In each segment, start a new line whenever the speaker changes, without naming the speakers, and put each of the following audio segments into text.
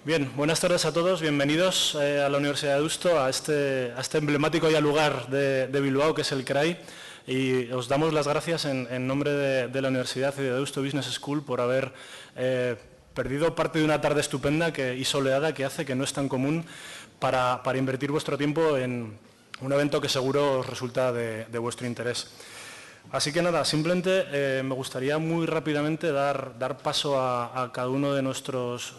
Bien, buenas tardes a todos, bienvenidos a la Universidad de Deusto, a este emblemático ya lugar de Bilbao, que es el CRAI, y os damos las gracias en nombre de la Universidad y de Deusto Business School por haber perdido parte de una tarde estupenda y soleada que hace que no es tan común para invertir vuestro tiempo en un evento que seguro os resulta de vuestro interés. Así que nada, simplemente me gustaría muy rápidamente dar paso a cada uno de nuestros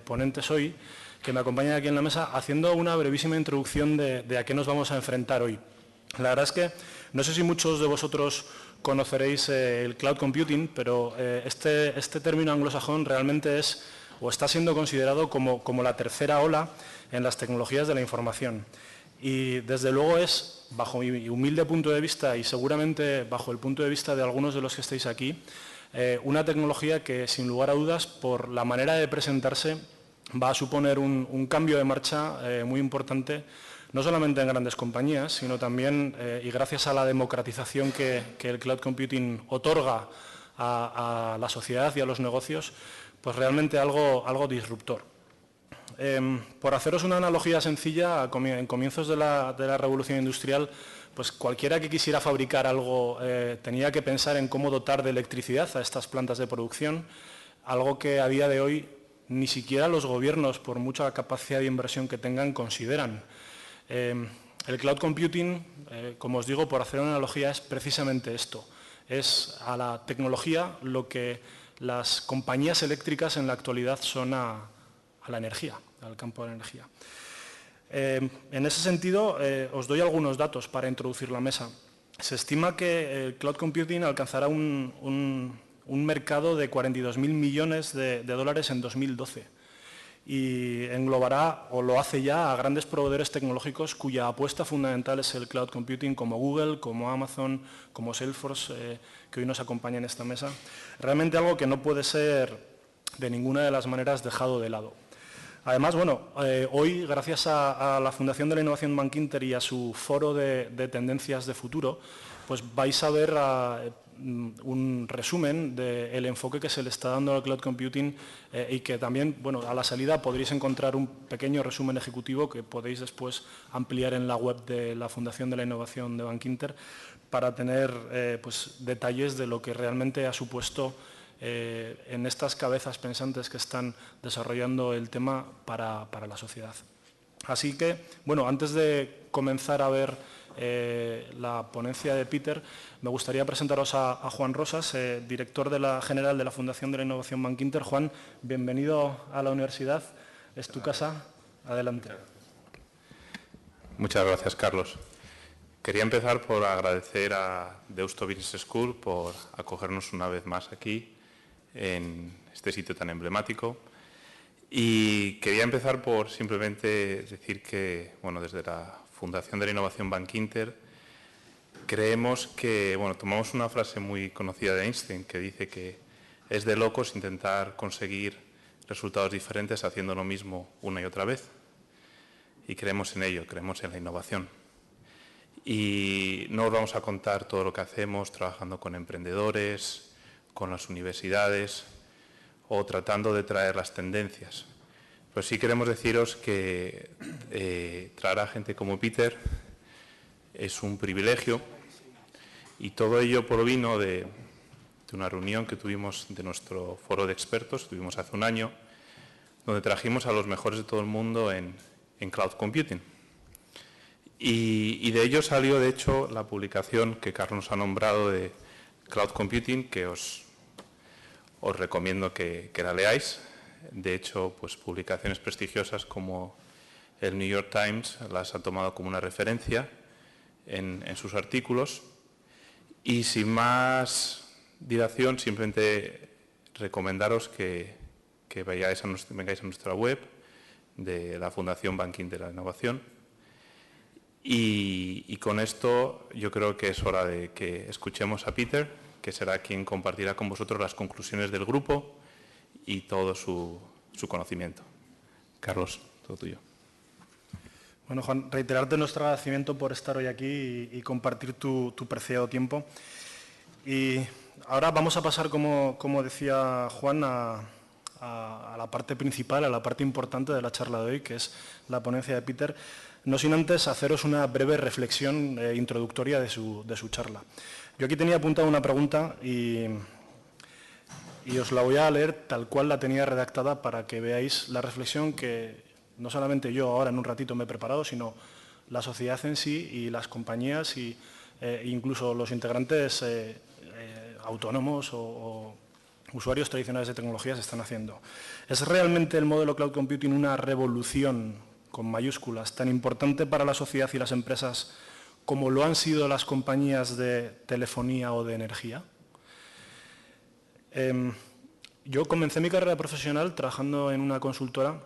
ponentes hoy, que me acompañan aquí en la mesa, haciendo una brevísima introducción de a qué nos vamos a enfrentar hoy. La verdad es que no sé si muchos de vosotros conoceréis el cloud computing, pero este término anglosajón realmente es o está siendo considerado como la tercera ola en las tecnologías de la información. Y desde luego es, bajo mi humilde punto de vista y seguramente bajo el punto de vista de algunos de los que estáis aquí, una tecnología que sin lugar a dudas por la manera de presentarse va a suponer un cambio de marcha muy importante, no solamente en grandes compañías, sino también, y gracias a la democratización que el cloud computing otorga a la sociedad y a los negocios, pues realmente algo disruptor. Por haceros una analogía sencilla, en comienzos de la revolución industrial, pues cualquiera que quisiera fabricar algo tenía que pensar en cómo dotar de electricidad a estas plantas de producción, algo que a día de hoy ni siquiera los gobiernos, por mucha capacidad de inversión que tengan, consideran. El cloud computing, como os digo, por hacer una analogía, es precisamente esto. Es a la tecnología lo que las compañías eléctricas en la actualidad son a la energía, al campo de la energía. En ese sentido, os doy algunos datos para introducir la mesa. Se estima que el cloud computing alcanzará un mercado de 42.000 millones de dólares en 2012 y englobará, o lo hace ya, a grandes proveedores tecnológicos cuya apuesta fundamental es el cloud computing, como Google, como Amazon, como Salesforce, que hoy nos acompaña en esta mesa. Realmente algo que no puede ser de ninguna de las maneras dejado de lado. Además, bueno, hoy, gracias a la Fundación de la Innovación Bankinter y a su foro de tendencias de futuro, pues vais a ver un resumen del enfoque que se le está dando al cloud computing y que también, bueno, a la salida podréis encontrar un pequeño resumen ejecutivo que podéis después ampliar en la web de la Fundación de la Innovación de Bankinter para tener pues, detalles de lo que realmente ha supuesto en estas cabezas pensantes que están desarrollando el tema para la sociedad. Así que, bueno, antes de comenzar a ver la ponencia de Peter, me gustaría presentaros a Juan Rosas, director general de la Fundación de la Innovación Bankinter. Juan, bienvenido a la universidad, es tu casa, adelante.
Muchas gracias, Carlos. Quería empezar por agradecer a Deusto Business School por acogernos una vez más aquí, en este sitio tan emblemático, y quería empezar por simplemente decir que, bueno, desde la Fundación de la Innovación Bankinter creemos que, bueno, tomamos una frase muy conocida de Einstein que dice que es de locos intentar conseguir resultados diferentes haciendo lo mismo una y otra vez, y creemos en ello, creemos en la innovación. Y no os vamos a contar todo lo que hacemos trabajando con emprendedores, con las universidades o tratando de traer las tendencias. Pero sí queremos deciros que traer a gente como Peter es un privilegio y todo ello provino de una reunión que tuvimos de nuestro foro de expertos, tuvimos hace un año, donde trajimos a los mejores de todo el mundo en cloud computing. Y de ello salió, de hecho, la publicación que Carlos nos ha nombrado de Cloud Computing, que os recomiendo que la leáis. De hecho, pues publicaciones prestigiosas como el New York Times las ha tomado como una referencia en sus artículos. Y sin más dilación, simplemente recomendaros que vengáis a nuestra web de la Fundación Bankinter de la Innovación. Y con esto yo creo que es hora de que escuchemos a Peter, que será quien compartirá con vosotros las conclusiones del grupo y todo su conocimiento. Carlos, todo tuyo.
Bueno, Juan, reiterarte nuestro agradecimiento por estar hoy aquí y compartir tu preciado tiempo. Y ahora vamos a pasar, como decía Juan, a a la parte principal, a la parte importante de la charla de hoy, que es la ponencia de Peter, no sin antes haceros una breve reflexión introductoria de su charla. Yo aquí tenía apuntada una pregunta y os la voy a leer tal cual la tenía redactada para que veáis la reflexión que no solamente yo ahora en un ratito me he preparado, sino la sociedad en sí y las compañías e incluso los integrantes autónomos o usuarios tradicionales de tecnologías están haciendo. ¿Es realmente el modelo cloud computing una revolución, con mayúsculas, tan importante para la sociedad y las empresas como lo han sido las compañías de telefonía o de energía? Yo comencé mi carrera profesional trabajando en una consultora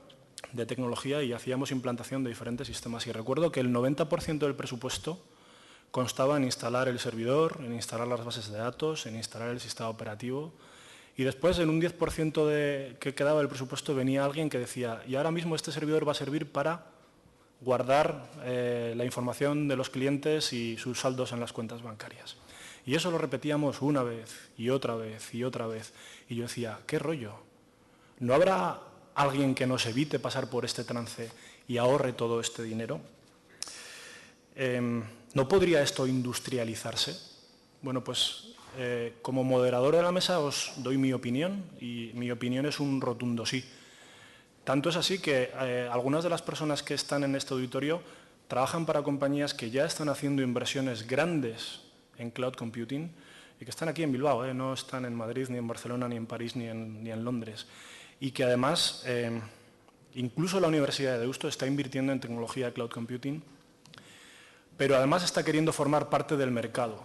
de tecnología y hacíamos implantación de diferentes sistemas. Y recuerdo que el 90% del presupuesto constaba en instalar el servidor, en instalar las bases de datos, en instalar el sistema operativo. Y después, en un 10% que quedaba del presupuesto, venía alguien que decía, y ahora mismo este servidor va a servir para guardar la información de los clientes y sus saldos en las cuentas bancarias. Y eso lo repetíamos una vez y otra vez y otra vez. Y yo decía, ¿qué rollo? ¿No habrá alguien que nos evite pasar por este trance y ahorre todo este dinero? ¿No podría esto industrializarse? Bueno, pues como moderador de la mesa os doy mi opinión y mi opinión es un rotundo sí. Tanto es así que algunas de las personas que están en este auditorio trabajan para compañías que ya están haciendo inversiones grandes en cloud computing y que están aquí en Bilbao, no están en Madrid, ni en Barcelona, ni en París, ni en Londres. Y que además, incluso la Universidad de Deusto está invirtiendo en tecnología de cloud computing, pero además está queriendo formar parte del mercado.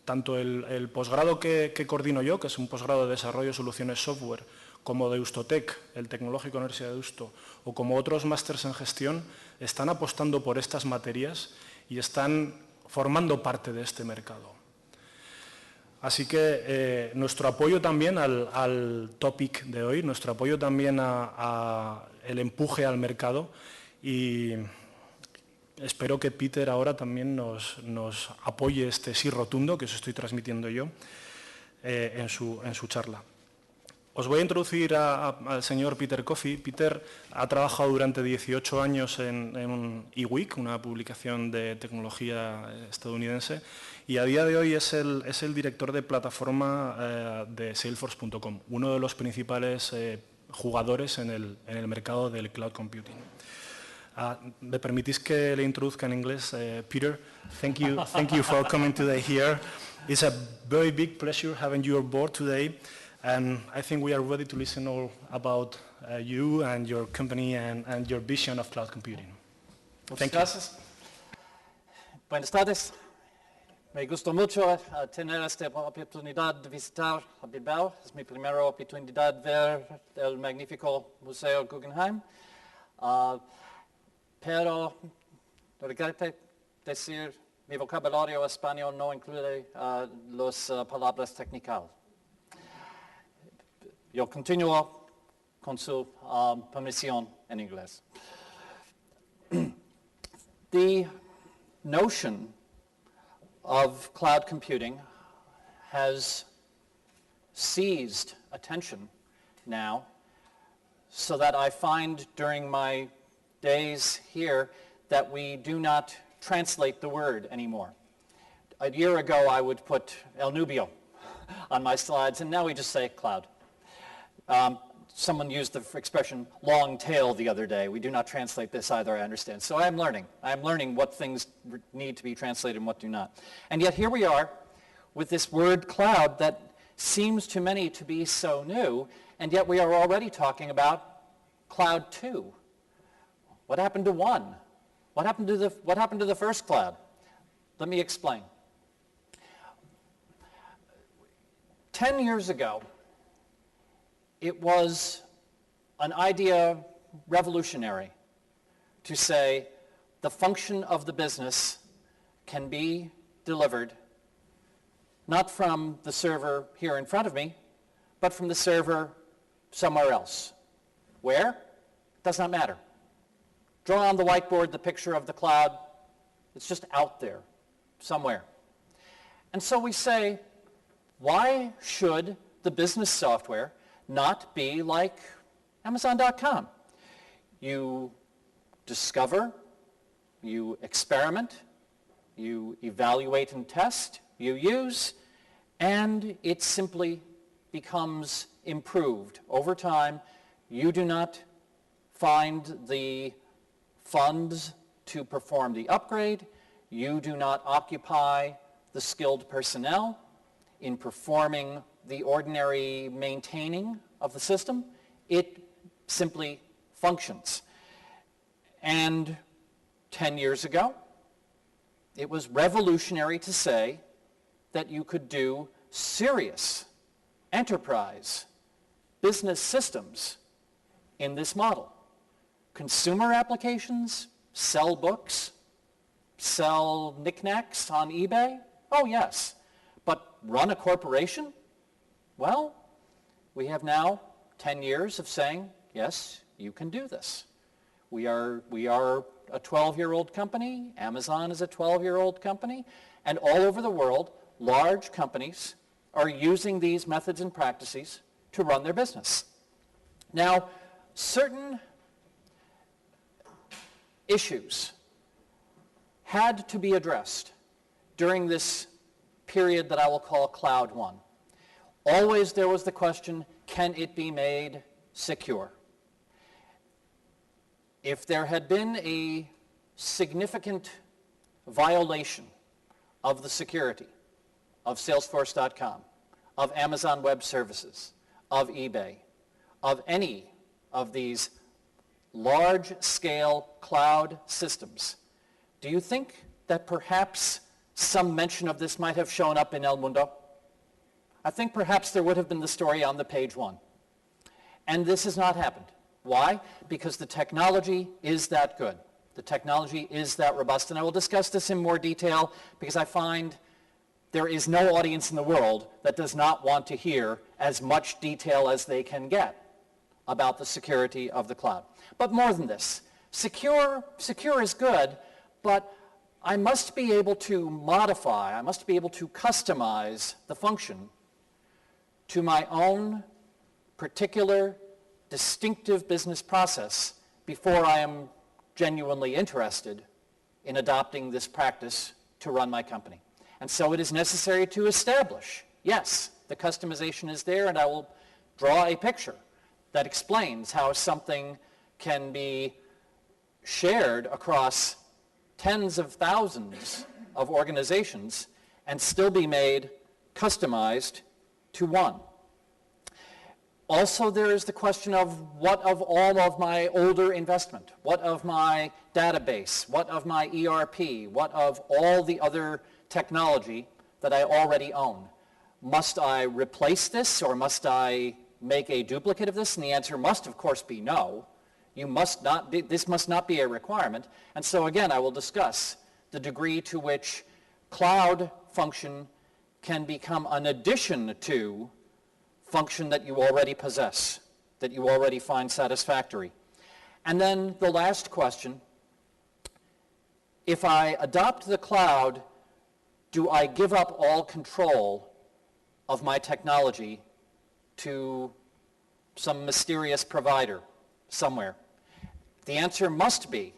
Tanto el posgrado que coordino yo, que es un posgrado de desarrollo de soluciones software, como de Eustotec, el tecnológico de la Universidad de Deusto, o como otros másters en gestión, están apostando por estas materias y están formando parte de este mercado. Así que nuestro apoyo también al topic de hoy, nuestro apoyo también al empuje al mercado y espero que Peter ahora también nos apoye este sí rotundo que os estoy transmitiendo yo en su charla. Os voy a introducir al señor Peter Coffe. Peter ha trabajado durante 18 años en eWeek, una publicación de tecnología estadounidense, y a día de hoy es el director de plataforma de Salesforce.com, uno de los principales jugadores en el mercado del cloud computing. ¿Me permitís que le introduzca en inglés? Peter, thank you for coming today here. It's a very big pleasure having you on board today. And I think we are ready to listen all about you and your company and your vision of cloud computing.
Muchas gracias. Buenas tardes. Me gustó mucho tener esta oportunidad de visitar a Bilbao. Es mi primera oportunidad de ver el magnífico Museo Guggenheim. Pero regreto decir, mi vocabulario español no incluye las palabras técnicas. Yo continúo con su permisión en inglés. The notion of cloud computing has seized attention now, so that I find during my days here that we do not translate the word anymore. A year ago I would put el nubio on my slides, and now we just say cloud. Someone used the expression long tail the other day. We do not translate this either, I understand. So I'm learning. I'm learning what things need to be translated and what do not. And yet here we are with this word cloud that seems to many to be so new, and yet we are already talking about cloud 2. What happened to 1? What happened to the first cloud? Let me explain. 10 years ago, it was an idea revolutionary to say the function of the business can be delivered not from the server here in front of me, but from the server somewhere else. Where? Does not matter. Draw on the whiteboard the picture of the cloud. It's just out there, somewhere. And so we say, why should the business software not be like Amazon.com. You discover, you experiment, you evaluate and test, you use, and it simply becomes improved over time. You do not find the funds to perform the upgrade. You do not occupy the skilled personnel in performing the ordinary maintaining of the system. It simply functions. And 10 years ago, it was revolutionary to say that you could do serious enterprise business systems in this model. Consumer applications, sell books, sell knickknacks on eBay? Oh yes. But run a corporation? Well, we have now 10 years of saying, yes, you can do this. We are a 12-year-old company. Amazon is a 12-year-old company. And all over the world, large companies are using these methods and practices to run their business. Now, certain issues had to be addressed during this period that I will call Cloud 1. Always there was the question, can it be made secure? If there had been a significant violation of the security of Salesforce.com, of Amazon Web Services, of eBay, of any of these large-scale cloud systems, do you think that perhaps some mention of this might have shown up in El Mundo? I think perhaps there would have been the story on the page 1. And this has not happened. Why? Because the technology is that good. The technology is that robust. And I will discuss this in more detail because I find there is no audience in the world that does not want to hear as much detail as they can get about the security of the cloud. But more than this, secure is good, but I must be able to modify, I must be able to customize the function to my own particular distinctive business process before I am genuinely interested in adopting this practice to run my company. And so it is necessary to establish, yes, the customization is there, and I will draw a picture that explains how something can be shared across tens of thousands of organizations and still be made customized to one. Also, there is the question of what of all of my older investment, what of my database, what of my ERP, what of all the other technology that I already own. Must I replace this, or must I make a duplicate of this? And the answer must, of course, be no. This must not be a requirement. And so again, I will discuss the degree to which cloud function can become an addition to function that you already possess, that you already find satisfactory. And then the last question, if I adopt the cloud, do I give up all control of my technology to some mysterious provider somewhere? The answer must be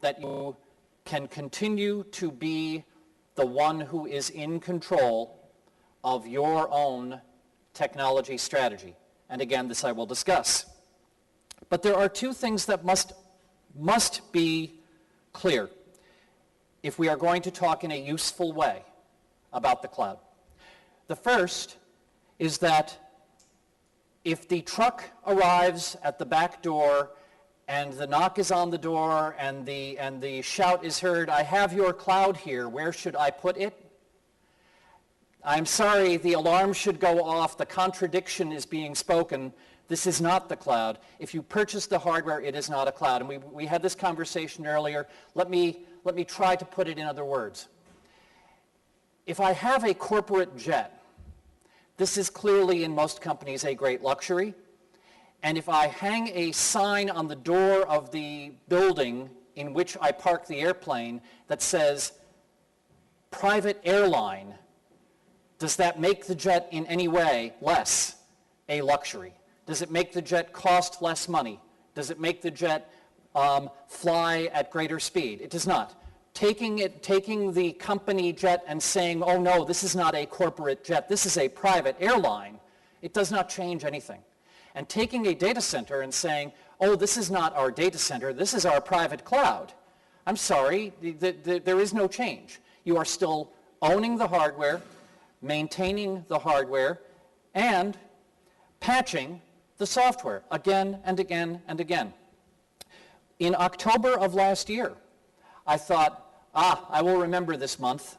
that you can continue to be the one who is in control of your own technology strategy. And again, this I will discuss. But there are two things that must be clear if we are going to talk in a useful way about the cloud. The first is that if the truck arrives at the back door and the knock is on the door and the shout is heard, "I have your cloud here, where should I put it?" I'm sorry, the alarm should go off, the contradiction is being spoken. This is not the cloud. If you purchase the hardware, it is not a cloud. And we had this conversation earlier. Let me try to put it in other words. If I have a corporate jet, this is clearly in most companies a great luxury. And if I hang a sign on the door of the building in which I park the airplane that says, "Private airline," does that make the jet in any way less a luxury? Does it make the jet cost less money? Does it make the jet fly at greater speed? It does not. Taking the company jet and saying, oh no, this is not a corporate jet, this is a private airline, it does not change anything. And taking a data center and saying, oh, this is not our data center, this is our private cloud. I'm sorry, there is no change. You are still owning the hardware, maintaining the hardware, and patching the software again and again and again. In October of last year, I thought, I will remember this month.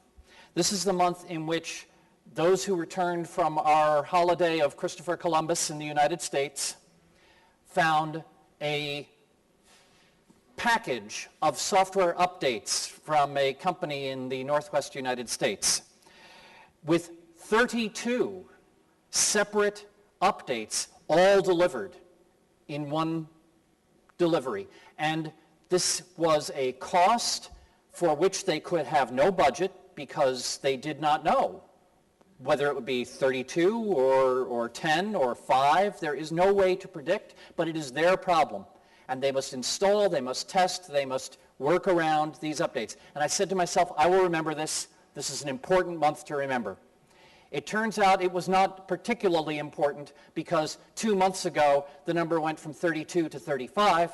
This is the month in which those who returned from our holiday of Christopher Columbus in the United States found a package of software updates from a company in the Northwest United States with 32 separate updates all delivered in one delivery. And this was a cost for which they could have no budget because they did not know whether it would be 32 or 10 or 5. There is no way to predict, but it is their problem. And they must install, they must test, they must work around these updates. And I said to myself, I will remember this. This is an important month to remember. It turns out it was not particularly important because 2 months ago, the number went from 32 to 35.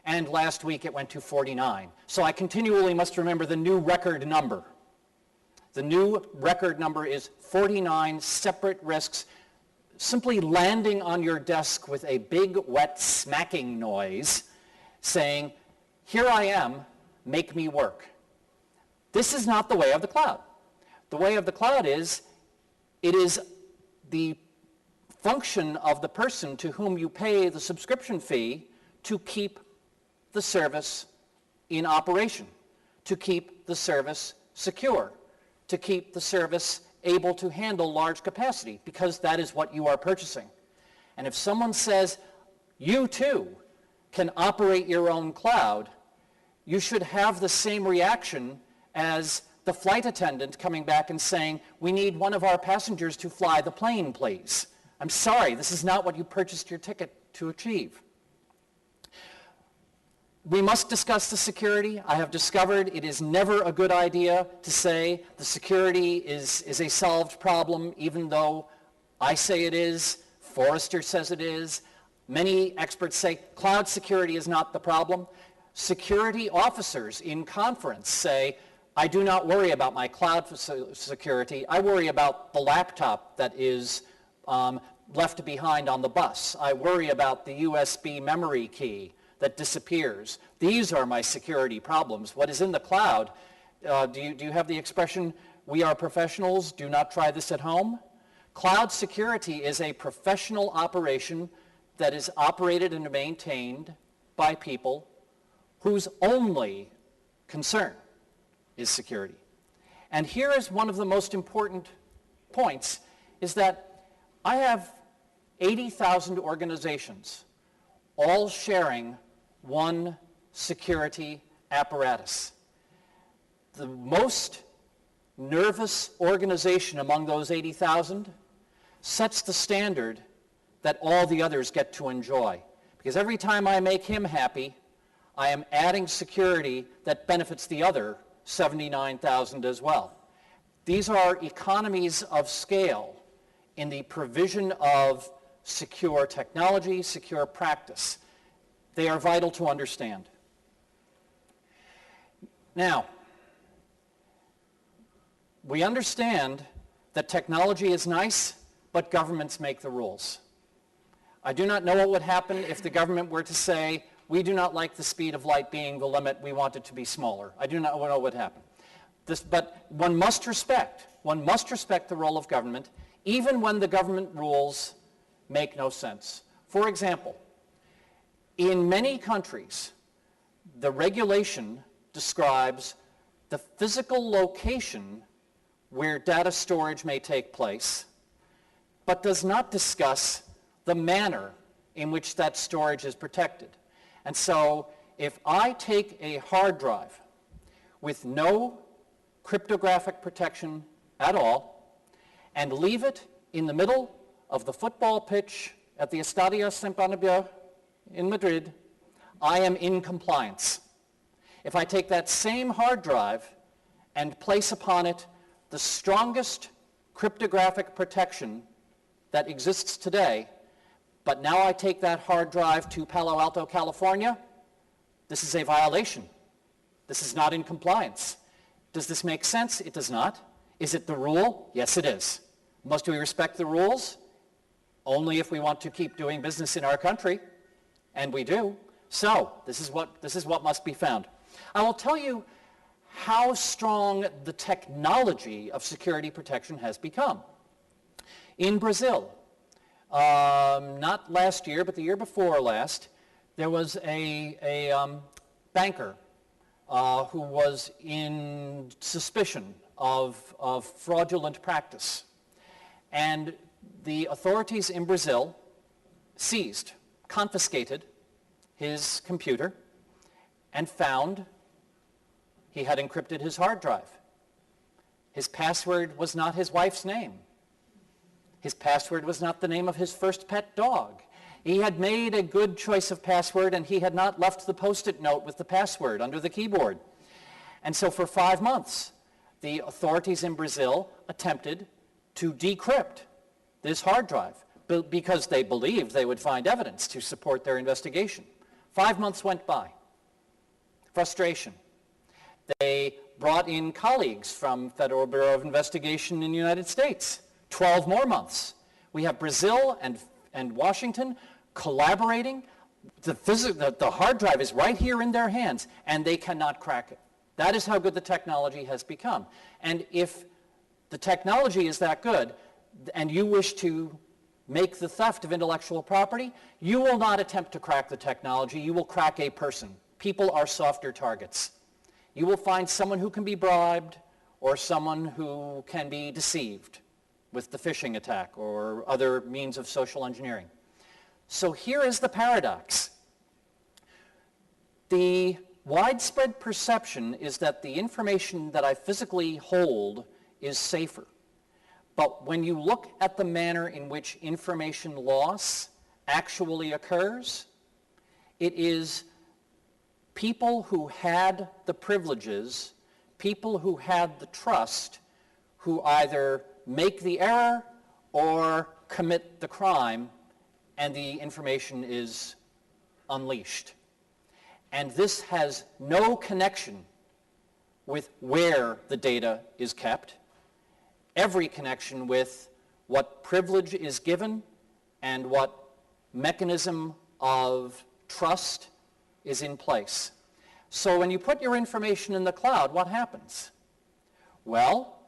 And last week it went to 49. So I continually must remember the new record number. The new record number is 49 separate risks simply landing on your desk with a big wet smacking noise saying, here I am, make me work. This is not the way of the cloud. The way of the cloud is, it is the function of the person to whom you pay the subscription fee to keep the service in operation, to keep the service secure, to keep the service able to handle large capacity, because that is what you are purchasing. And if someone says, you too can operate your own cloud, you should have the same reaction as the flight attendant coming back and saying, we need one of our passengers to fly the plane, please. I'm sorry, this is not what you purchased your ticket to achieve. We must discuss the security. I have discovered it is never a good idea to say the security is a solved problem, even though I say it is, Forrester says it is. Many experts say cloud security is not the problem. Security officers in conference say, I do not worry about my cloud security. I worry about the laptop that is left behind on the bus. I worry about the USB memory key that disappears. These are my security problems. What is in the cloud? Do you have the expression, we are professionals, do not try this at home? Cloud security is a professional operation that is operated and maintained by people whose only concern is security. And here is one of the most important points, is that I have 80,000 organizations all sharing one security apparatus. The most nervous organization among those 80,000 sets the standard that all the others get to enjoy. Because every time I make him happy, I am adding security that benefits the other 79,000 as well. These are economies of scale in the provision of secure technology, secure practice. They are vital to understand. Now, we understand that technology is nice, but governments make the rules. I do not know what would happen if the government were to say, we do not like the speed of light being the limit, we want it to be smaller. I do not know what would happen. But one must respect the role of government, even when the government rules make no sense. For example, in many countries, the regulation describes the physical location where data storage may take place, but does not discuss the manner in which that storage is protected. And so if I take a hard drive with no cryptographic protection at all and leave it in the middle of the football pitch at the Estadio San Bernabeu in Madrid, I am in compliance. If I take that same hard drive and place upon it the strongest cryptographic protection that exists today, but now I take that hard drive to Palo Alto, California, this is a violation. This is not in compliance. Does this make sense? It does not. Is it the rule? Yes, it is. Must we respect the rules? Only if we want to keep doing business in our country, and we do. So, this is what must be found. I will tell you how strong the technology of security protection has become. In Brazil, not last year, but the year before last, there was a banker who was in suspicion of fraudulent practice. And the authorities in Brazil seized, confiscated his computer, and found he had encrypted his hard drive. His password was not his wife's name. His password was not the name of his first pet dog. He had made a good choice of password, and he had not left the Post-it note with the password under the keyboard. And so for 5 months, the authorities in Brazil attempted to decrypt this hard drive because they believed they would find evidence to support their investigation. 5 months went by. Frustration. They brought in colleagues from Federal Bureau of Investigation in the United States. 12 more months. We have Brazil and Washington collaborating. The hard drive is right here in their hands, and they cannot crack it. That is how good the technology has become. And if the technology is that good, and you wish to make the theft of intellectual property, you will not attempt to crack the technology. You will crack a person. People are softer targets. You will find someone who can be bribed or someone who can be deceived with the phishing attack or other means of social engineering. So here is the paradox. The widespread perception is that the information that I physically hold is safer. But when you look at the manner in which information loss actually occurs, it is people who had the privileges, people who had the trust, who either make the error or commit the crime, and the information is unleashed. And this has no connection with where the data is kept, every connection with what privilege is given and what mechanism of trust is in place. So when you put your information in the cloud, what happens? Well,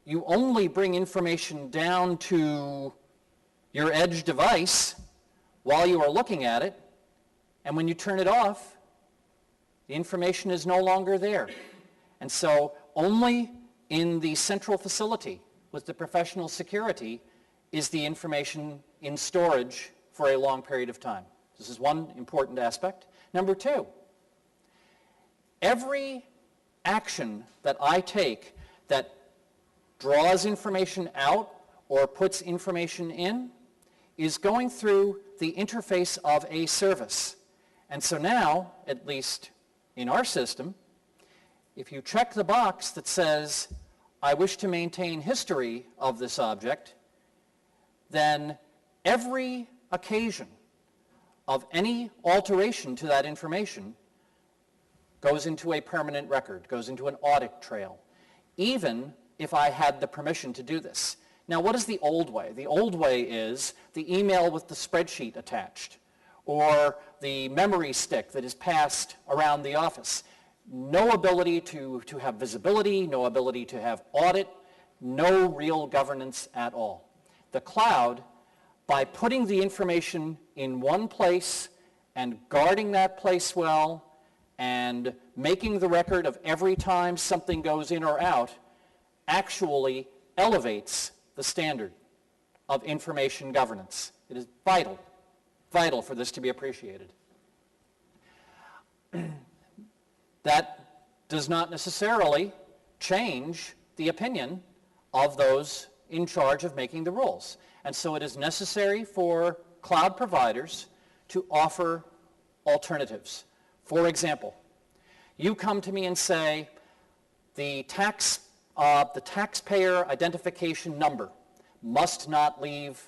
you only bring information down to your edge device while you are looking at it, and when you turn it off, the information is no longer there. And so only in the central facility with the professional security is the information in storage for a long period of time. This is one important aspect. Number two, every action that I take that draws information out or puts information in is going through the interface of a service. And so now, at least in our system, if you check the box that says, I wish to maintain history of this object, then every occasion of any alteration to that information goes into a permanent record, goes into an audit trail, even if I had the permission to do this. Now, what is the old way? The old way is the email with the spreadsheet attached, or the memory stick that is passed around the office. No ability to have visibility, no ability to have audit, no real governance at all. The cloud, by putting the information in one place and guarding that place well and making the record of every time something goes in or out, actually elevates the standard of information governance. It is vital, vital for this to be appreciated. That does not necessarily change the opinion of those in charge of making the rules. And so it is necessary for cloud providers to offer alternatives. For example, you come to me and say, the taxpayer identification number must not leave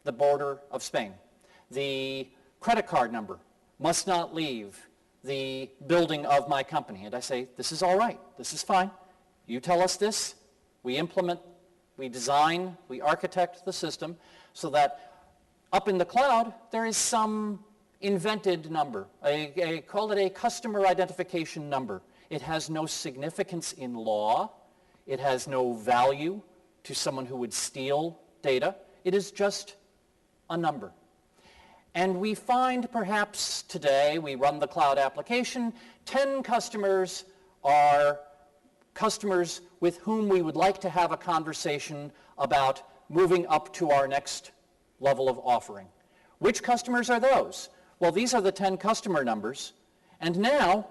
the border of Spain. The credit card number must not leave the building of my company. And I say, this is all right, this is fine. You tell us this, we implement, we design, we architect the system so that up in the cloud there is some invented number. Call it a customer identification number. It has no significance in law. It has no value to someone who would steal data. It is just a number. And we find perhaps today, we run the cloud application, 10 customers are customers with whom we would like to have a conversation about moving up to our next level of offering. Which customers are those? Well, these are the 10 customer numbers. And now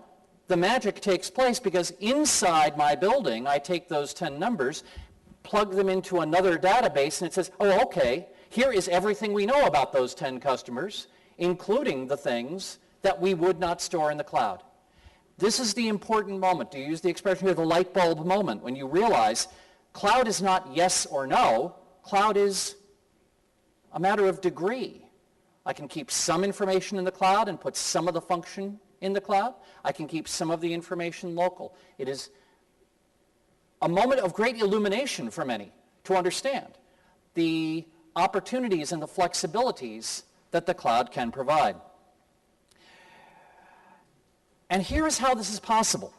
the magic takes place because inside my building, I take those 10 numbers, plug them into another database, and it says, oh, okay, here is everything we know about those 10 customers, including the things that we would not store in the cloud. This is the important moment. To use the expression here, the light bulb moment, when you realize cloud is not yes or no. Cloud is a matter of degree. I can keep some information in the cloud and put some of the function in the cloud. I can keep some of the information local. It is a moment of great illumination for many to understand the opportunities and the flexibilities that the cloud can provide. And here is how this is possible.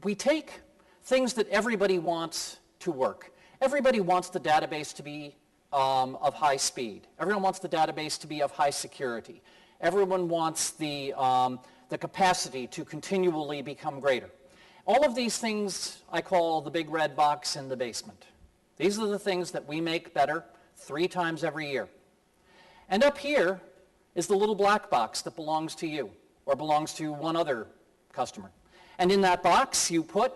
We take things that everybody wants to work. Everybody wants the database to be of high speed. Everyone wants the database to be of high security. Everyone wants the capacity to continually become greater. All of these things I call the big red box in the basement. These are the things that we make better 3 times every year. And up here is the little black box that belongs to you or belongs to one other customer. And in that box you put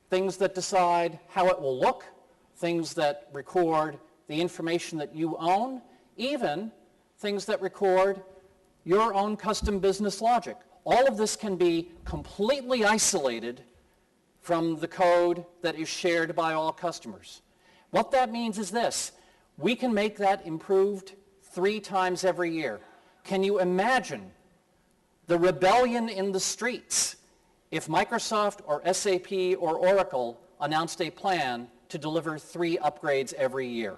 things that decide how it will look, things that record the information that you own, even things that record your own custom business logic. All of this can be completely isolated from the code that is shared by all customers. What that means is this: we can make that improved 3 times every year. Can you imagine the rebellion in the streets if Microsoft or SAP or Oracle announced a plan to deliver 3 upgrades every year?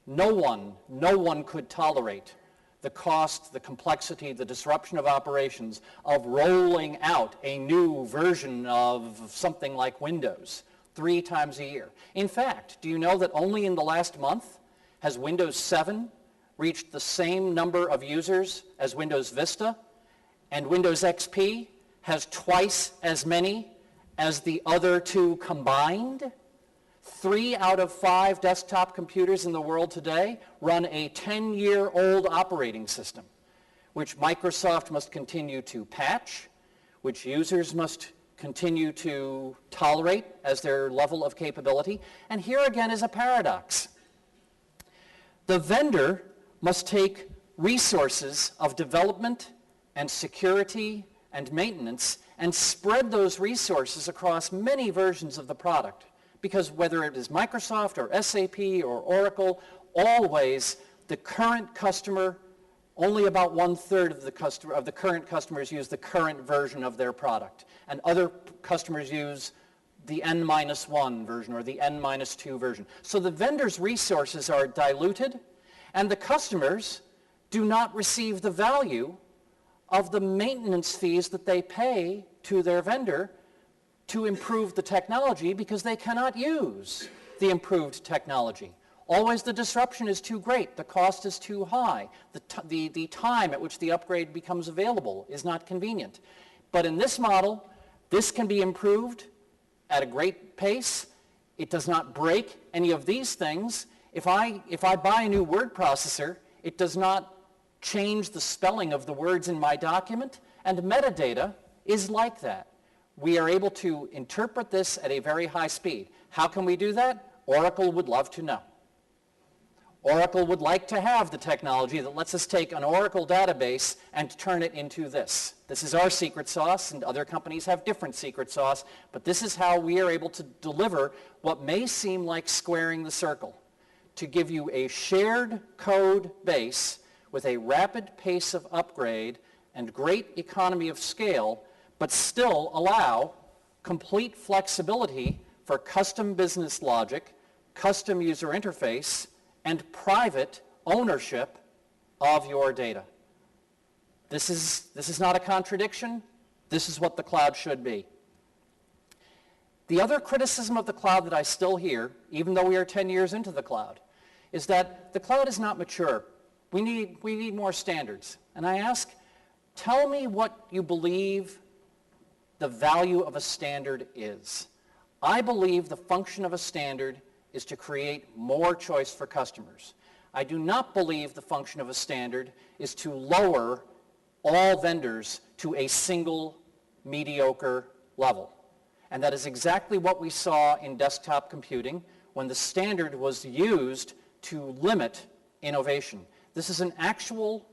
No one could tolerate the cost, the complexity, the disruption of operations of rolling out a new version of something like Windows 3 times a year. In fact, do you know that only in the last month has Windows 7 reached the same number of users as Windows Vista, and Windows XP has twice as many as the other 2 combined? 3 out of 5 desktop computers in the world today run a 10-year-old operating system, which Microsoft must continue to patch, which users must continue to tolerate as their level of capability. And here again is a paradox. The vendor must take resources of development and security and maintenance and spread those resources across many versions of the product. Because whether it is Microsoft or SAP or Oracle, always the current customer, only about 1/3 of the current customers use the current version of their product. And other customers use the N-1 version or the N-2 version. So the vendor's resources are diluted, and the customers do not receive the value of the maintenance fees that they pay to their vendor to improve the technology, because they cannot use the improved technology. Always the disruption is too great, the cost is too high, the time at which the upgrade becomes available is not convenient. But in this model, this can be improved at a great pace. It does not break any of these things. If I buy a new word processor, it does not change the spelling of the words in my document, and metadata is like that. We are able to interpret this at a very high speed. How can we do that? Oracle would love to know. Oracle would like to have the technology that lets us take an Oracle database and turn it into this. This is our secret sauce, and other companies have different secret sauce, but this is how we are able to deliver what may seem like squaring the circle, to give you a shared code base with a rapid pace of upgrade and great economy of scale, but still allow complete flexibility for custom business logic, custom user interface, and private ownership of your data. This is not a contradiction. This is what the cloud should be. The other criticism of the cloud that I still hear, even though we are 10 years into the cloud, is that the cloud is not mature. We need more standards. And I ask, tell me what you believe the value of a standard is. I believe the function of a standard is to create more choice for customers. I do not believe the function of a standard is to lower all vendors to a single mediocre level. And that is exactly what we saw in desktop computing when the standard was used to limit innovation. This is an actual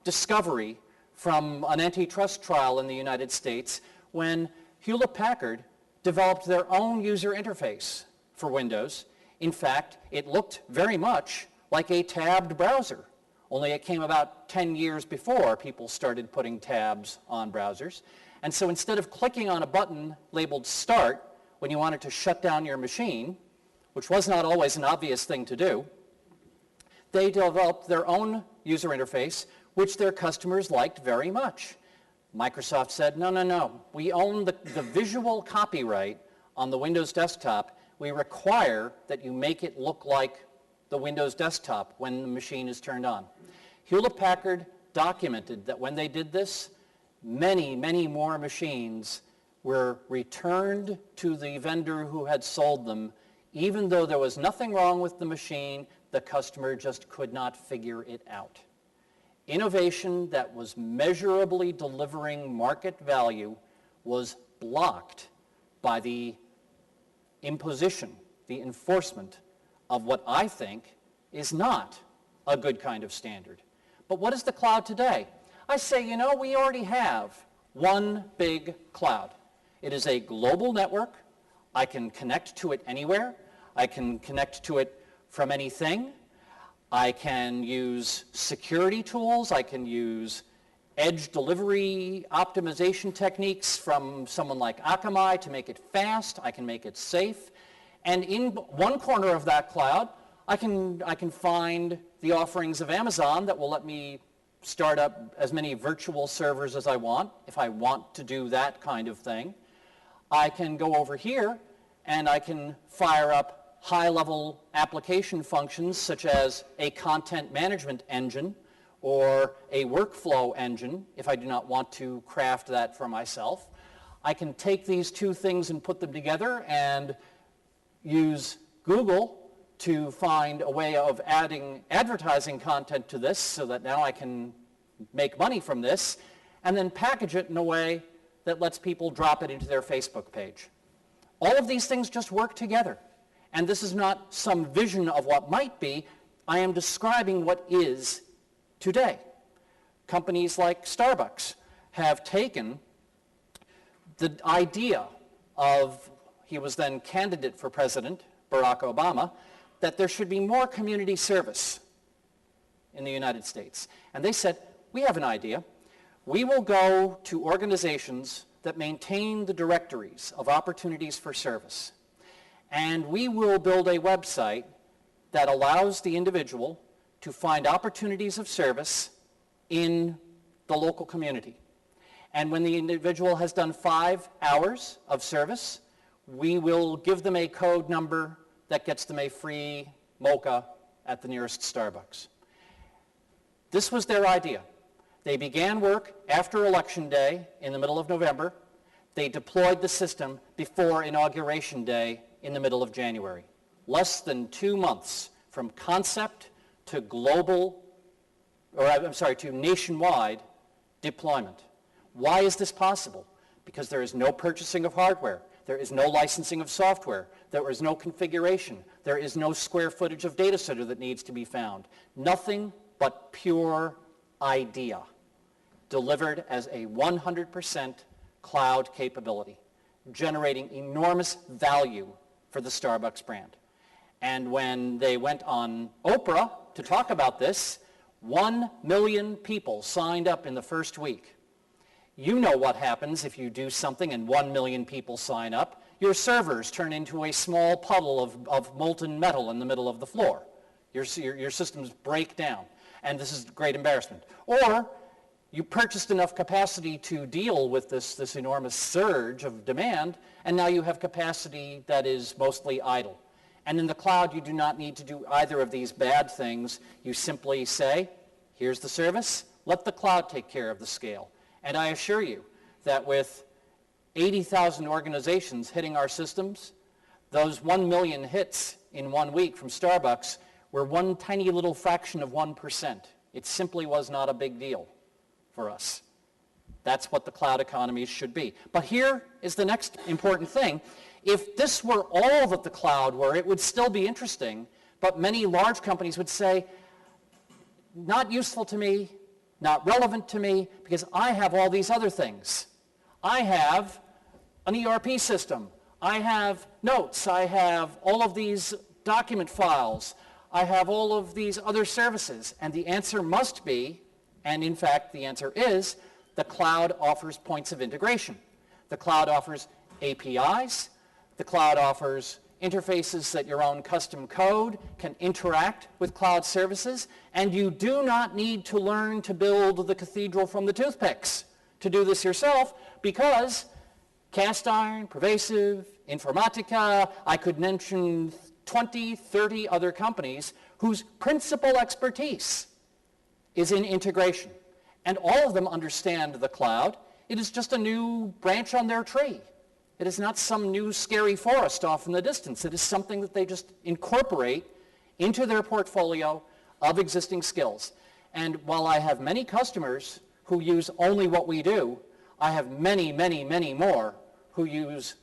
discovery from an antitrust trial in the United States when Hewlett-Packard developed their own user interface for Windows. In fact, it looked very much like a tabbed browser, only it came about 10 years before people started putting tabs on browsers. And so instead of clicking on a button labeled Start when you wanted to shut down your machine, which was not always an obvious thing to do, they developed their own user interface, which their customers liked very much. Microsoft said, no, no, no, we own the visual copyright on the Windows desktop. We require that you make it look like the Windows desktop when the machine is turned on. Hewlett-Packard documented that when they did this, many, many more machines were returned to the vendor who had sold them, even though there was nothing wrong with the machine, the customer just could not figure it out. Innovation that was measurably delivering market value was blocked by the imposition, the enforcement of what I think is not a good kind of standard. But what is the cloud today? I say, you know, we already have one big cloud. It is a global network. I can connect to it anywhere. I can connect to it from anything. I can use security tools. I can use edge delivery optimization techniques from someone like Akamai to make it fast. I can make it safe. And in one corner of that cloud, I can find the offerings of Amazon that will let me start up as many virtual servers as I want, if I want to do that kind of thing. I can go over here and I can fire up high-level application functions such as a content management engine or a workflow engine if I do not want to craft that for myself. I can take these two things and put them together and use Google to find a way of adding advertising content to this so that now I can make money from this, and then package it in a way that lets people drop it into their Facebook page. All of these things just work together. And this is not some vision of what might be. I am describing what is today. Companies like Starbucks have taken the idea of, he was then candidate for president, Barack Obama, that there should be more community service in the United States. And they said, we have an idea. We will go to organizations that maintain the directories of opportunities for service. And we will build a website that allows the individual to find opportunities of service in the local community. And when the individual has done 5 hours of service, we will give them a code number that gets them a free mocha at the nearest Starbucks. This was their idea. They began work after Election Day in the middle of November. They deployed the system before Inauguration Day in the middle of January. Less than 2 months from concept to to nationwide deployment. Why is this possible? Because there is no purchasing of hardware. There is no licensing of software. There is no configuration. There is no square footage of data center that needs to be found. Nothing but pure idea delivered as a 100% cloud capability, generating enormous value for the Starbucks brand. And when they went on Oprah to talk about this, 1 million people signed up in the first week. You know what happens if you do something and 1 million people sign up. Your servers turn into a small puddle of molten metal in the middle of the floor. Your systems break down, and this is great embarrassment. Or you purchased enough capacity to deal with this enormous surge of demand, and now you have capacity that is mostly idle. And in the cloud, you do not need to do either of these bad things. You simply say, here's the service, let the cloud take care of the scale. And I assure you that with 80,000 organizations hitting our systems, those 1 million hits in 1 week from Starbucks were one tiny little fraction of 1%. It simply was not a big deal for us. That's what the cloud economies should be. But here is the next important thing. If this were all that the cloud were, it would still be interesting, but many large companies would say, not useful to me, not relevant to me, because I have all these other things. I have an ERP system. I have notes. I have all of these document files. I have all of these other services. And the answer must be, and in fact the answer is, the cloud offers points of integration. The cloud offers APIs. The cloud offers interfaces that your own custom code can interact with cloud services, and you do not need to learn to build the cathedral from the toothpicks to do this yourself, because cast iron, Pervasive, Informatica, I could mention 20, 30 other companies whose principal expertise is in integration. And all of them understand the cloud. It is just a new branch on their tree. It is not some new scary forest off in the distance. It is something that they just incorporate into their portfolio of existing skills. And while I have many customers who use only what we do, I have many, many, many more who use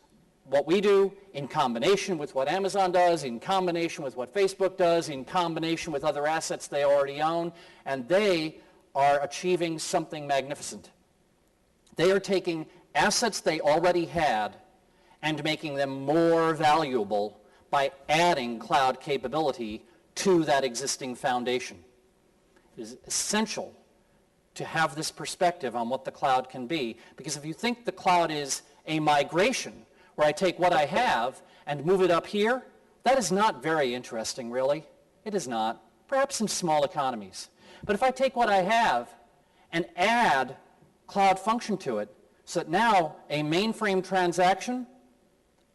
what we do in combination with what Amazon does, in combination with what Facebook does, in combination with other assets they already own, and they are achieving something magnificent. They are taking assets they already had and making them more valuable by adding cloud capability to that existing foundation. It is essential to have this perspective on what the cloud can be, because if you think the cloud is a migration where I take what I have and move it up here, that is not very interesting, really. It is not. Perhaps in small economies. But if I take what I have and add cloud function to it, so that now a mainframe transaction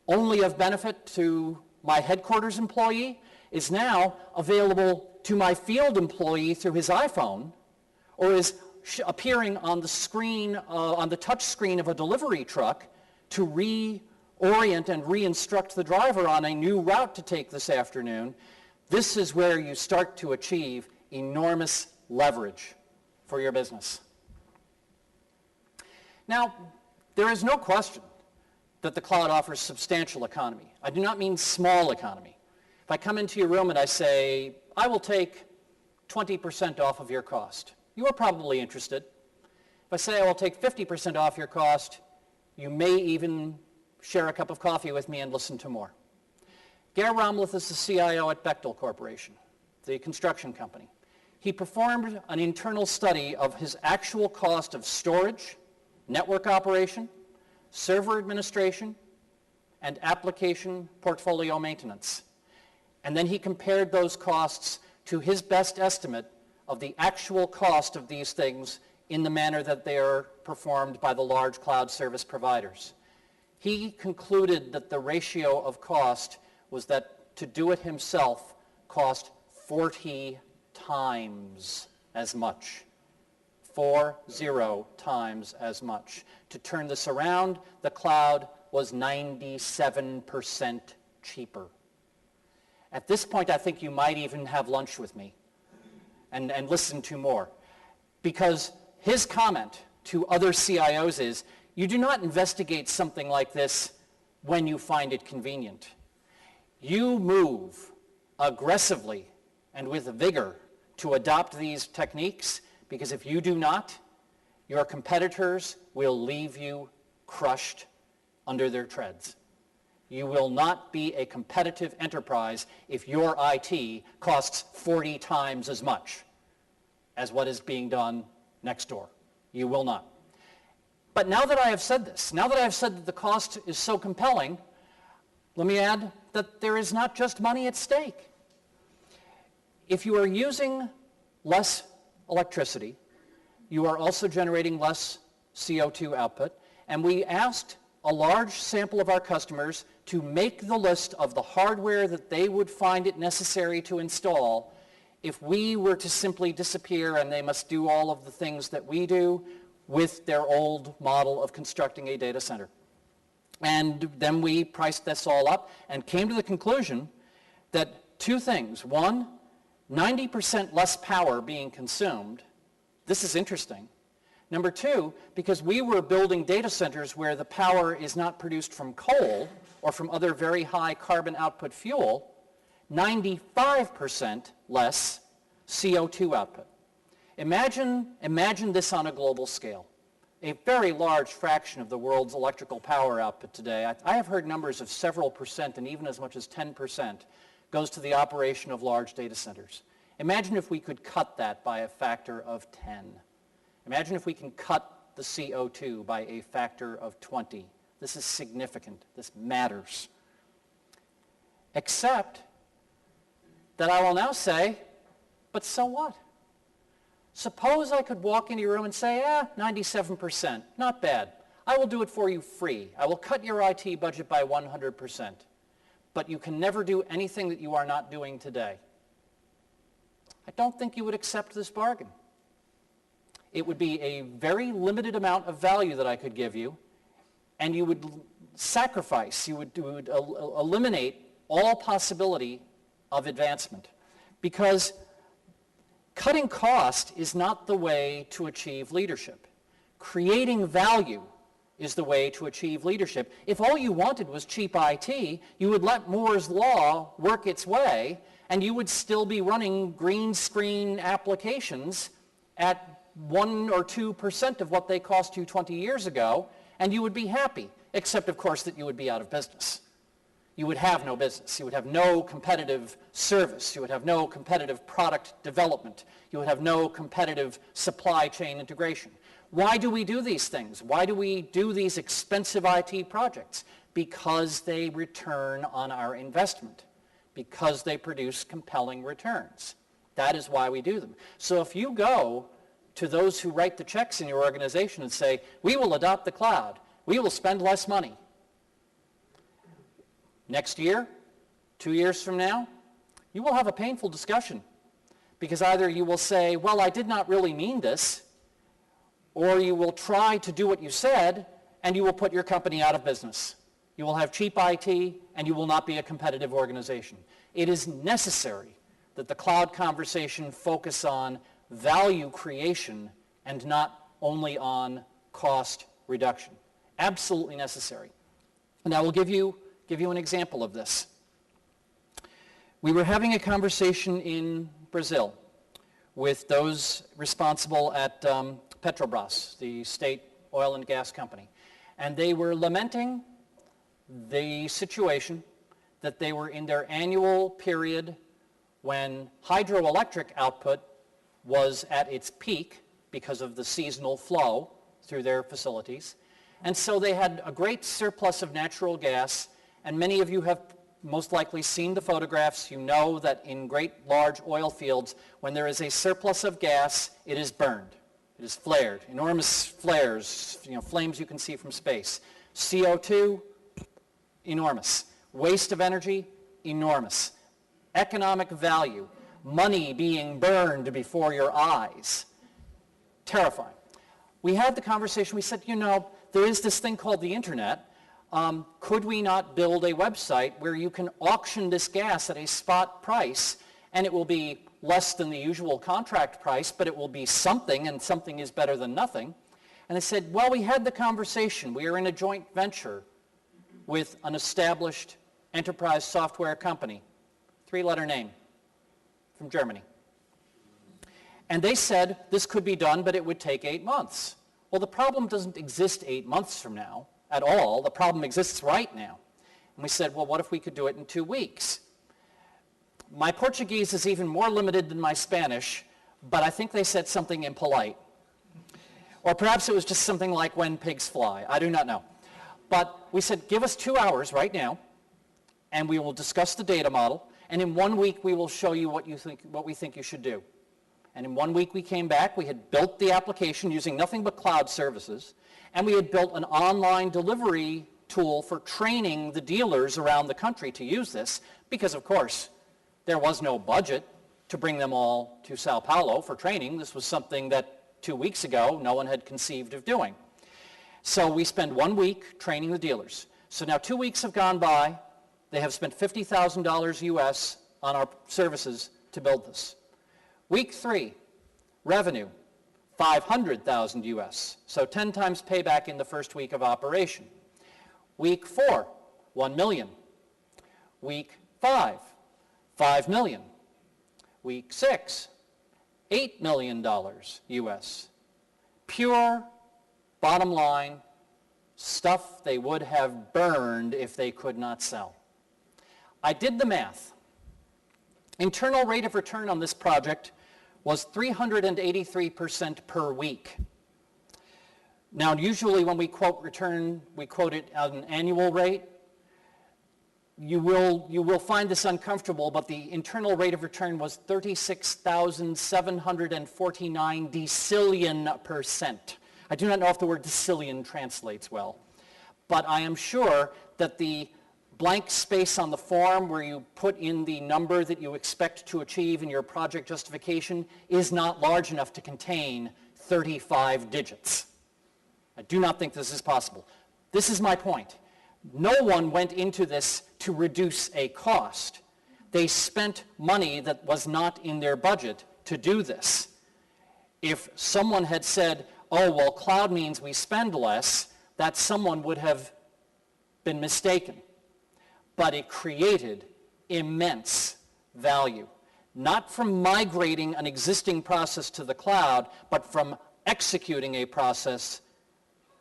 only of benefit to my headquarters employee is now available to my field employee through his iPhone, or is appearing on the screen, on the touch screen of a delivery truck to reorient and re-instruct the driver on a new route to take this afternoon. This is where you start to achieve enormous leverage for your business. Now, there is no question that the cloud offers substantial economy. I do not mean small economy. If I come into your room and I say, I will take 20% off of your cost, you are probably interested. If I say I will take 50% off your cost, you may even share a cup of coffee with me and listen to more. Gare Romleth is the CIO at Bechtel Corporation, the construction company. He performed an internal study of his actual cost of storage, network operation, server administration, and application portfolio maintenance. And then he compared those costs to his best estimate of the actual cost of these things in the manner that they are performed by the large cloud service providers. He concluded that the ratio of cost was that to do it himself cost 40 times as much. 40 times as much. To turn this around, the cloud was 97% cheaper. At this point, I think you might even have lunch with me and listen to more. Because his comment to other CIOs is, you do not investigate something like this when you find it convenient. You move aggressively and with vigor to adopt these techniques, because if you do not, your competitors will leave you crushed under their treads. You will not be a competitive enterprise if your IT costs 40 times as much as what is being done next door. You will not. But now that I have said this, now that I have said that the cost is so compelling, let me add that there is not just money at stake. If you are using less electricity, you are also generating less CO2 output, and we asked a large sample of our customers to make the list of the hardware that they would find it necessary to install if we were to simply disappear and they must do all of the things that we do with their old model of constructing a data center. And then we priced this all up and came to the conclusion that two things. One, 90% less power being consumed. This is interesting. Number two, because we were building data centers where the power is not produced from coal or from other very high carbon output fuel, 95% less CO2 output. Imagine this on a global scale. A very large fraction of the world's electrical power output today, I have heard numbers of several percent and even as much as 10%, goes to the operation of large data centers. Imagine if we could cut that by a factor of 10. Imagine if we can cut the CO2 by a factor of 20. This is significant. This matters. Except that I will now say, but so what? Suppose I could walk into your room and say, 97%, not bad. I will do it for you free. I will cut your IT budget by 100%. But you can never do anything that you are not doing today. I don't think you would accept this bargain. It would be a very limited amount of value that I could give you, and you would sacrifice, you would eliminate all possibility of advancement. Because cutting cost is not the way to achieve leadership. Creating value is the way to achieve leadership. If all you wanted was cheap IT, you would let Moore's Law work its way, and you would still be running green screen applications at 1 or 2% of what they cost you 20 years ago, and you would be happy, except of course that you would be out of business. You would have no business. You would have no competitive service. You would have no competitive product development. You would have no competitive supply chain integration. Why do we do these things? Why do we do these expensive IT projects? Because they return on our investment, because they produce compelling returns. That is why we do them. So if you go to those who write the checks in your organization and say, we will adopt the cloud, we will spend less money. Next year, 2 years from now, you will have a painful discussion, because either you will say, well, I did not really mean this, or you will try to do what you said, and you will put your company out of business. You will have cheap IT, and you will not be a competitive organization. It is necessary that the cloud conversation focus on value creation and not only on cost reduction. Absolutely necessary. And I will give you an example of this. We were having a conversation in Brazil with those responsible at Petrobras, the state oil and gas company. And they were lamenting the situation that they were in their annual period when hydroelectric output was at its peak because of the seasonal flow through their facilities. And so they had a great surplus of natural gas, and many of you have most likely seen the photographs. You know that in great large oil fields, when there is a surplus of gas, it is burned. It is flared, enormous flares, flames you can see from space. CO2, enormous. Waste of energy, enormous. Economic value, money being burned before your eyes. Terrifying. We had the conversation, we said, there is this thing called the internet. Could we not build a website where you can auction this gas at a spot price, and it will be less than the usual contract price, but it will be something, and something is better than nothing. And they said, well, we had the conversation. We are in a joint venture with an established enterprise software company, 3-letter name, from Germany. And they said this could be done, but it would take 8 months. Well, the problem doesn't exist 8 months from now at all. The problem exists right now. And we said, well, what if we could do it in 2 weeks? My Portuguese is even more limited than my Spanish, but I think they said something impolite. Or perhaps it was just something like when pigs fly. I do not know. But we said, give us 2 hours right now, and we will discuss the data model, and in 1 week we will show you what we think you should do. And in 1 week we came back, we had built the application using nothing but cloud services, and we had built an online delivery tool for training the dealers around the country to use this, because of course there was no budget to bring them all to Sao Paulo for training. This was something that 2 weeks ago no one had conceived of doing. So we spent 1 week training the dealers. So now 2 weeks have gone by. They have spent $50,000 US on our services to build this. Week 3, revenue, $500,000 US. So 10 times payback in the first week of operation. Week 4, $1 million. Week 5, $5 million. Week 6, $8 million US. Pure, bottom line, stuff they would have burned if they could not sell. I did the math. Internal rate of return on this project was 383% per week. Now, usually when we quote return, we quote it at an annual rate. You will find this uncomfortable, but the internal rate of return was 36,749 decillion%. I do not know if the word decillion translates well, but I am sure that the blank space on the form where you put in the number that you expect to achieve in your project justification is not large enough to contain 35 digits. I do not think this is possible. This is my point. No one went into this to reduce a cost. They spent money that was not in their budget to do this. If someone had said, oh, well, cloud means we spend less, that someone would have been mistaken. But it created immense value, not from migrating an existing process to the cloud, but from executing a process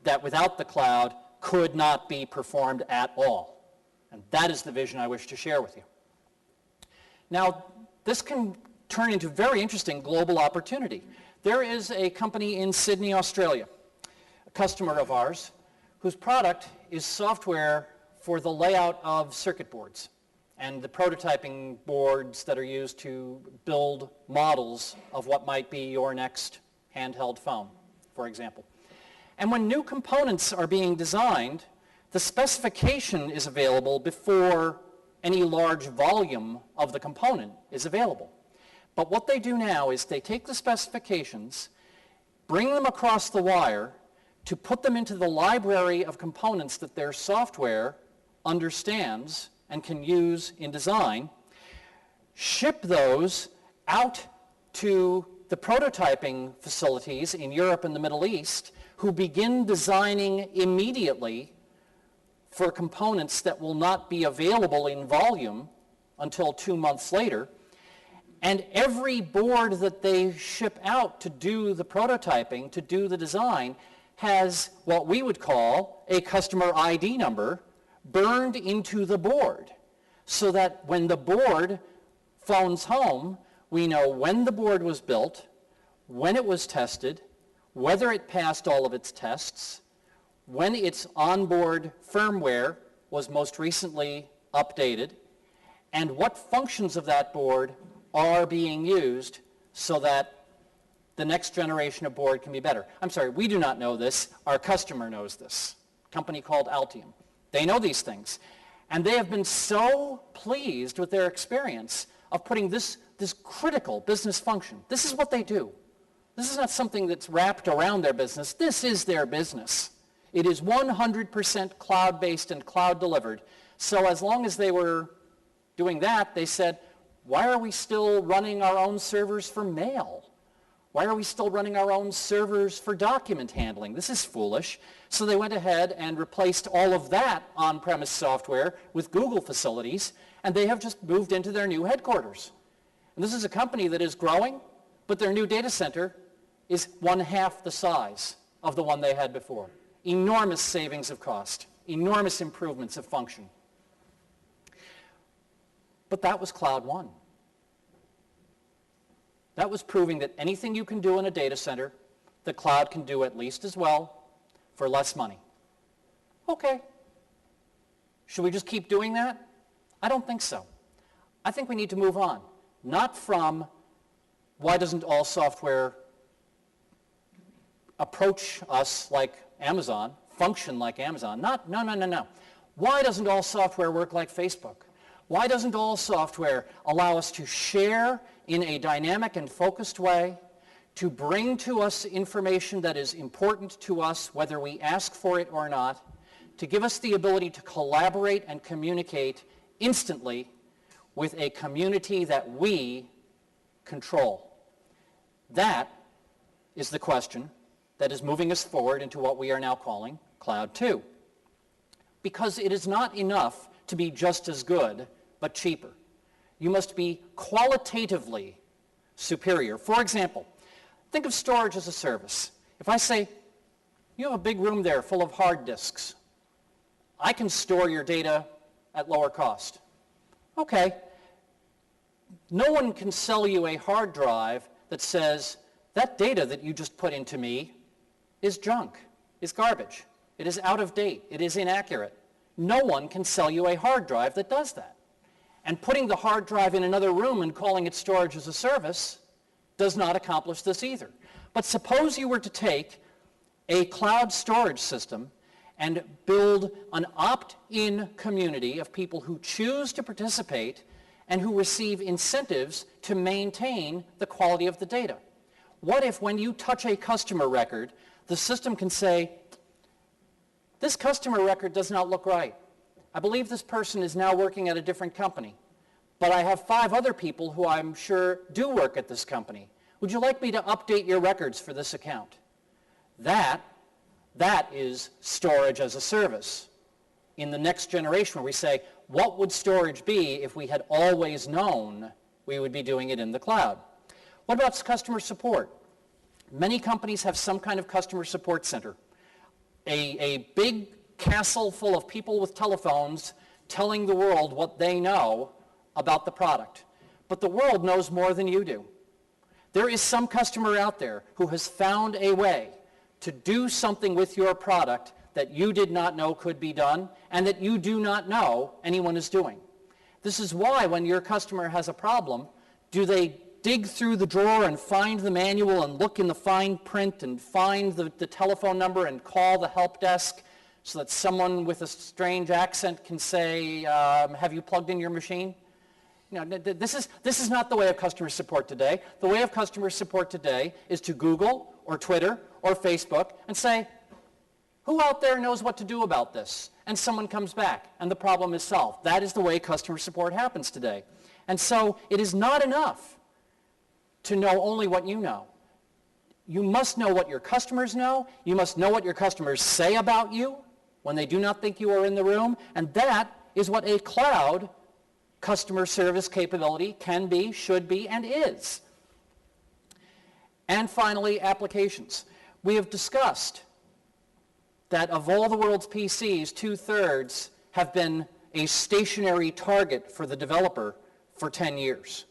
that without the cloud could not be performed at all. And that is the vision I wish to share with you. Now, this can turn into very interesting global opportunity. There is a company in Sydney, Australia, a customer of ours, whose product is software for the layout of circuit boards and the prototyping boards that are used to build models of what might be your next handheld phone, for example. And when new components are being designed, the specification is available before any large volume of the component is available. But what they do now is they take the specifications, bring them across the wire to put them into the library of components that their software understands and can use in design, ship those out to the prototyping facilities in Europe and the Middle East, who begin designing immediately for components that will not be available in volume until 2 months later. And every board that they ship out to do the prototyping, to do the design, has what we would call a customer ID number burned into the board, so that when the board phones home, we know when the board was built, when it was tested, whether it passed all of its tests, when its onboard firmware was most recently updated, and what functions of that board are being used so that the next generation of board can be better. I'm sorry, we do not know this. Our customer knows this, a company called Altium. They know these things. And they have been so pleased with their experience of putting this critical business function. This is what they do. This is not something that's wrapped around their business. This is their business. It is 100% cloud-based and cloud-delivered. So as long as they were doing that, they said, why are we still running our own servers for mail? Why are we still running our own servers for document handling? This is foolish. So they went ahead and replaced all of that on-premise software with Google facilities, and they have just moved into their new headquarters. And this is a company that is growing, but their new data center is 1/2 the size of the one they had before. Enormous savings of cost, enormous improvements of function. But that was Cloud One. That was proving that anything you can do in a data center, the cloud can do at least as well for less money. Okay. Should we just keep doing that? I don't think so. I think we need to move on. Not from why doesn't all software approach us like Amazon, function like Amazon. No. Why doesn't all software work like Facebook? Why doesn't all software allow us to share in a dynamic and focused way, to bring to us information that is important to us, whether we ask for it or not, to give us the ability to collaborate and communicate instantly with a community that we control? That is the question that is moving us forward into what we are now calling Cloud 2. Because it is not enough to be just as good, but cheaper. You must be qualitatively superior. For example, think of storage as a service. If I say, you have a big room there full of hard disks. I can store your data at lower cost. Okay. No one can sell you a hard drive that says, that data that you just put into me is junk, is garbage. It is out of date. It is inaccurate. No one can sell you a hard drive that does that. And putting the hard drive in another room and calling it storage as a service does not accomplish this either. But suppose you were to take a cloud storage system and build an opt-in community of people who choose to participate and who receive incentives to maintain the quality of the data. What if when you touch a customer record, the system can say, this customer record does not look right. I believe this person is now working at a different company, but I have 5 other people who I'm sure do work at this company. Would you like me to update your records for this account? That is storage as a service. In the next generation, where we say, what would storage be if we had always known we would be doing it in the cloud? What about customer support? Many companies have some kind of customer support center. A big castle full of people with telephones telling the world what they know about the product. But the world knows more than you do. There is some customer out there who has found a way to do something with your product that you did not know could be done and that you do not know anyone is doing. This is why when your customer has a problem, do they dig through the drawer and find the manual and look in the fine print and find the telephone number and call the help desk so that someone with a strange accent can say, have you plugged in your machine? You know, this is not the way of customer support today. The way of customer support today is to Google or Twitter or Facebook and say, who out there knows what to do about this? And someone comes back and the problem is solved. That is the way customer support happens today. And so it is not enough to know only what you know. You must know what your customers know. You must know what your customers say about you when they do not think you are in the room. And that is what a cloud customer service capability can be, should be, and is. And finally, applications. We have discussed that of all the world's PCs, 2/3 have been a stationary target for the developer for 10 years.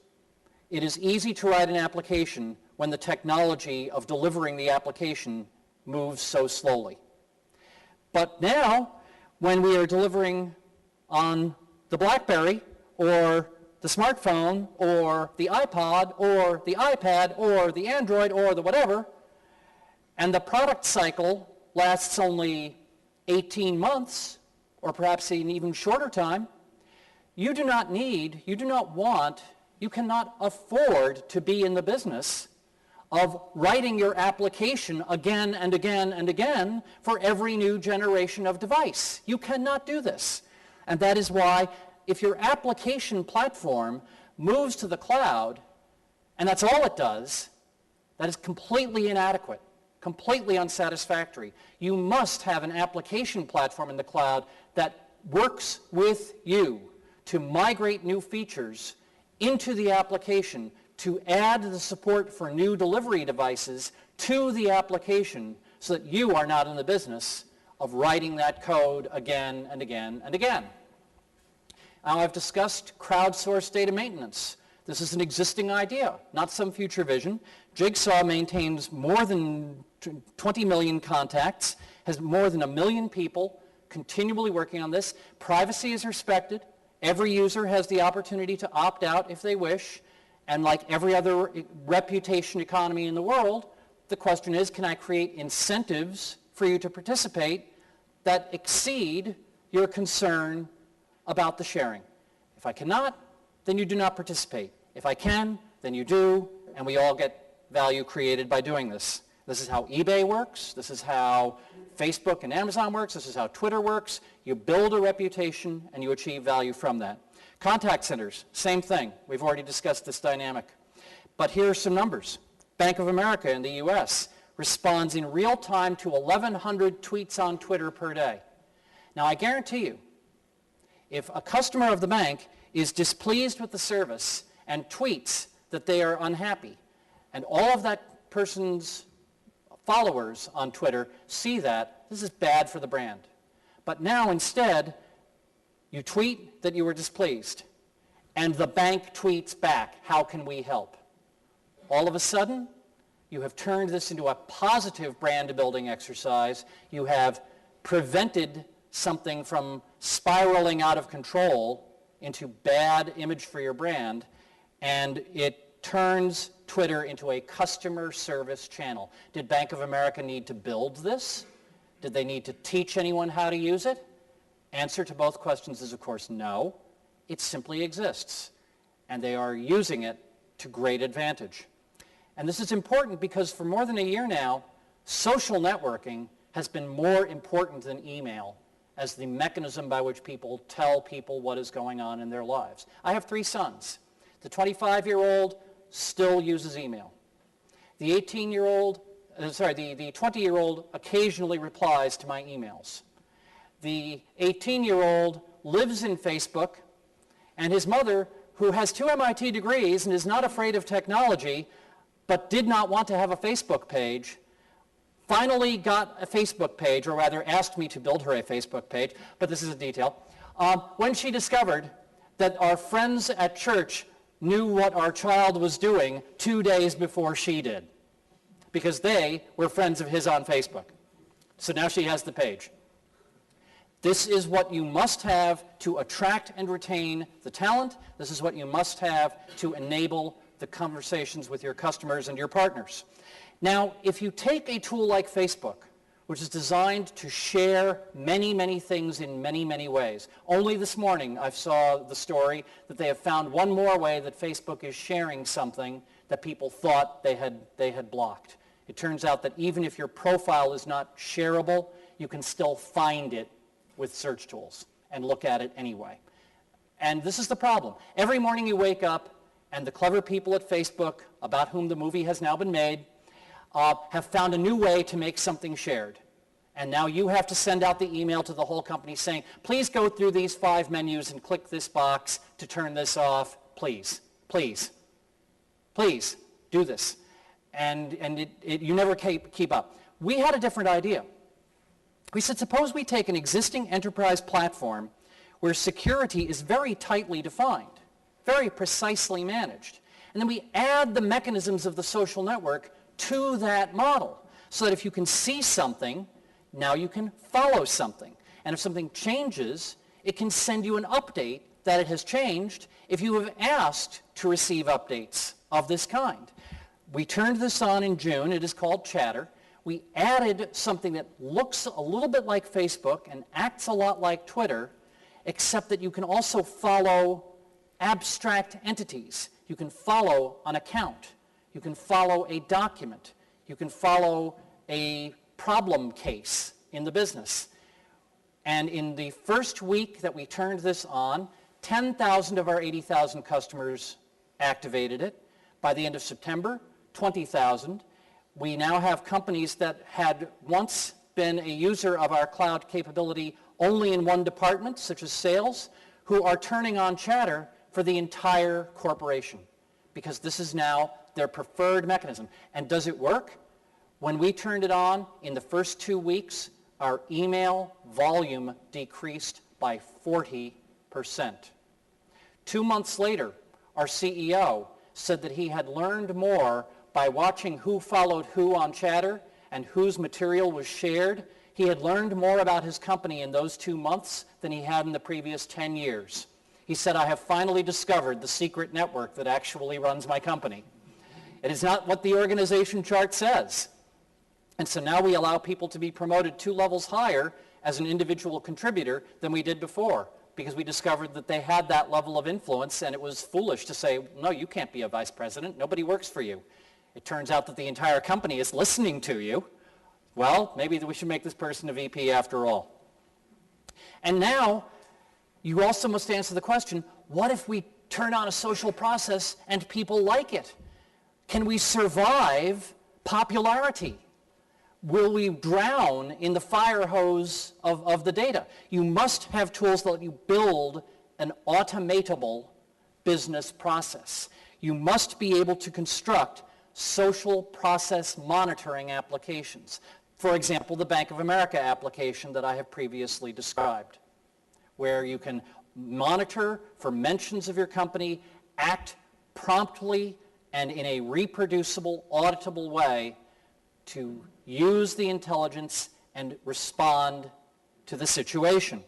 It is easy to write an application when the technology of delivering the application moves so slowly. But now, when we are delivering on the BlackBerry or the smartphone or the iPod or the iPad or the Android or the whatever, and the product cycle lasts only 18 months or perhaps an even shorter time, you do not need, you do not want, you cannot afford to be in the business of writing your application again and again and again for every new generation of device. You cannot do this. And that is why if your application platform moves to the cloud, and that's all it does, That is completely inadequate, completely unsatisfactory. You must have an application platform in the cloud that works with you to migrate new features into the application, to add the support for new delivery devices to the application so that you are not in the business of writing that code again and again and again. Now, I've discussed crowdsourced data maintenance. This is an existing idea, not some future vision. Jigsaw maintains more than 20 million contacts, has more than 1 million people continually working on this. Privacy is respected. Every user has the opportunity to opt out if they wish. And like every other reputation economy in the world, the question is, can I create incentives for you to participate that exceed your concern about the sharing? If I cannot, then you do not participate. If I can, then you do, and we all get value created by doing this. This is how eBay works. This is how Facebook and Amazon works. This is how Twitter works. You build a reputation and you achieve value from that. Contact centers, same thing. We've already discussed this dynamic. But here are some numbers. Bank of America in the US responds in real time to 1,100 tweets on Twitter per day. Now, I guarantee you, if a customer of the bank is displeased with the service and tweets that they are unhappy, and all of that person's followers on Twitter see that, this is bad for the brand. But now instead, you tweet that you were displeased, and the bank tweets back, how can we help? All of a sudden, you have turned this into a positive brand building exercise. You have prevented something from spiraling out of control into bad image for your brand, and it turns Twitter into a customer service channel. Did Bank of America need to build this? Did they need to teach anyone how to use it? Answer to both questions is, of course, no. It simply exists, and they are using it to great advantage. And this is important because for more than a year now, social networking has been more important than email as the mechanism by which people tell people what is going on in their lives. I have 3 sons. The 25-year-old still uses email. The 20-year-old occasionally replies to my emails. The 18-year-old lives in Facebook, and his mother, who has 2 MIT degrees and is not afraid of technology, but did not want to have a Facebook page, finally got a Facebook page, or rather asked me to build her a Facebook page, but this is a detail, when she discovered that our friends at church knew what our child was doing 2 days before she did, because they were friends of his on Facebook. So now she has the page. This is what you must have to attract and retain the talent. This is what you must have to enable the conversations with your customers and your partners. Now, if you take a tool like Facebook, which is designed to share many, many things in many, many ways. Only this morning I saw the story that they have found one more way that Facebook is sharing something that people thought they had blocked. It turns out that even if your profile is not shareable, you can still find it with search tools and look at it anyway. And this is the problem. Every morning you wake up and the clever people at Facebook, about whom the movie has now been made, have found a new way to make something shared. And now you have to send out the email to the whole company saying, please go through these 5 menus and click this box to turn this off. Please, please, please do this. And you never keep up. We had a different idea. We said, suppose we take an existing enterprise platform where security is very tightly defined, very precisely managed. And then we add the mechanisms of the social network to that model so that if you can see something, now you can follow something. And if something changes, it can send you an update that it has changed if you have asked to receive updates of this kind. We turned this on in June. It is called Chatter. We added something that looks a little bit like Facebook and acts a lot like Twitter, except that you can also follow abstract entities. You can follow an account. You can follow a document. You can follow a problem case in the business. And in the first week that we turned this on, 10,000 of our 80,000 customers activated it. By the end of September, 20,000. We now have companies that had once been a user of our cloud capability only in one department, such as sales, who are turning on Chatter for the entire corporation, because this is now their preferred mechanism. And does it work? When we turned it on, in the first 2 weeks, our email volume decreased by 40%. 2 months later, our CEO said that he had learned more by watching who followed who on Chatter and whose material was shared. He had learned more about his company in those 2 months than he had in the previous 10 years. He said, I have finally discovered the secret network that actually runs my company. It is not what the organization chart says. And so now we allow people to be promoted 2 levels higher as an individual contributor than we did before, because we discovered that they had that level of influence, and it was foolish to say, no, you can't be a vice president. Nobody works for you. It turns out that the entire company is listening to you. Well, maybe we should make this person a VP after all. And now, you also must answer the question, what if we turn on a social process and people like it? Can we survive popularity? Will we drown in the fire hose of the data? You must have tools that let you build an automatable business process. You must be able to construct social process monitoring applications. For example, the Bank of America application that I have previously described, where you can monitor for mentions of your company, act promptly and in a reproducible, auditable way to use the intelligence and respond to the situation.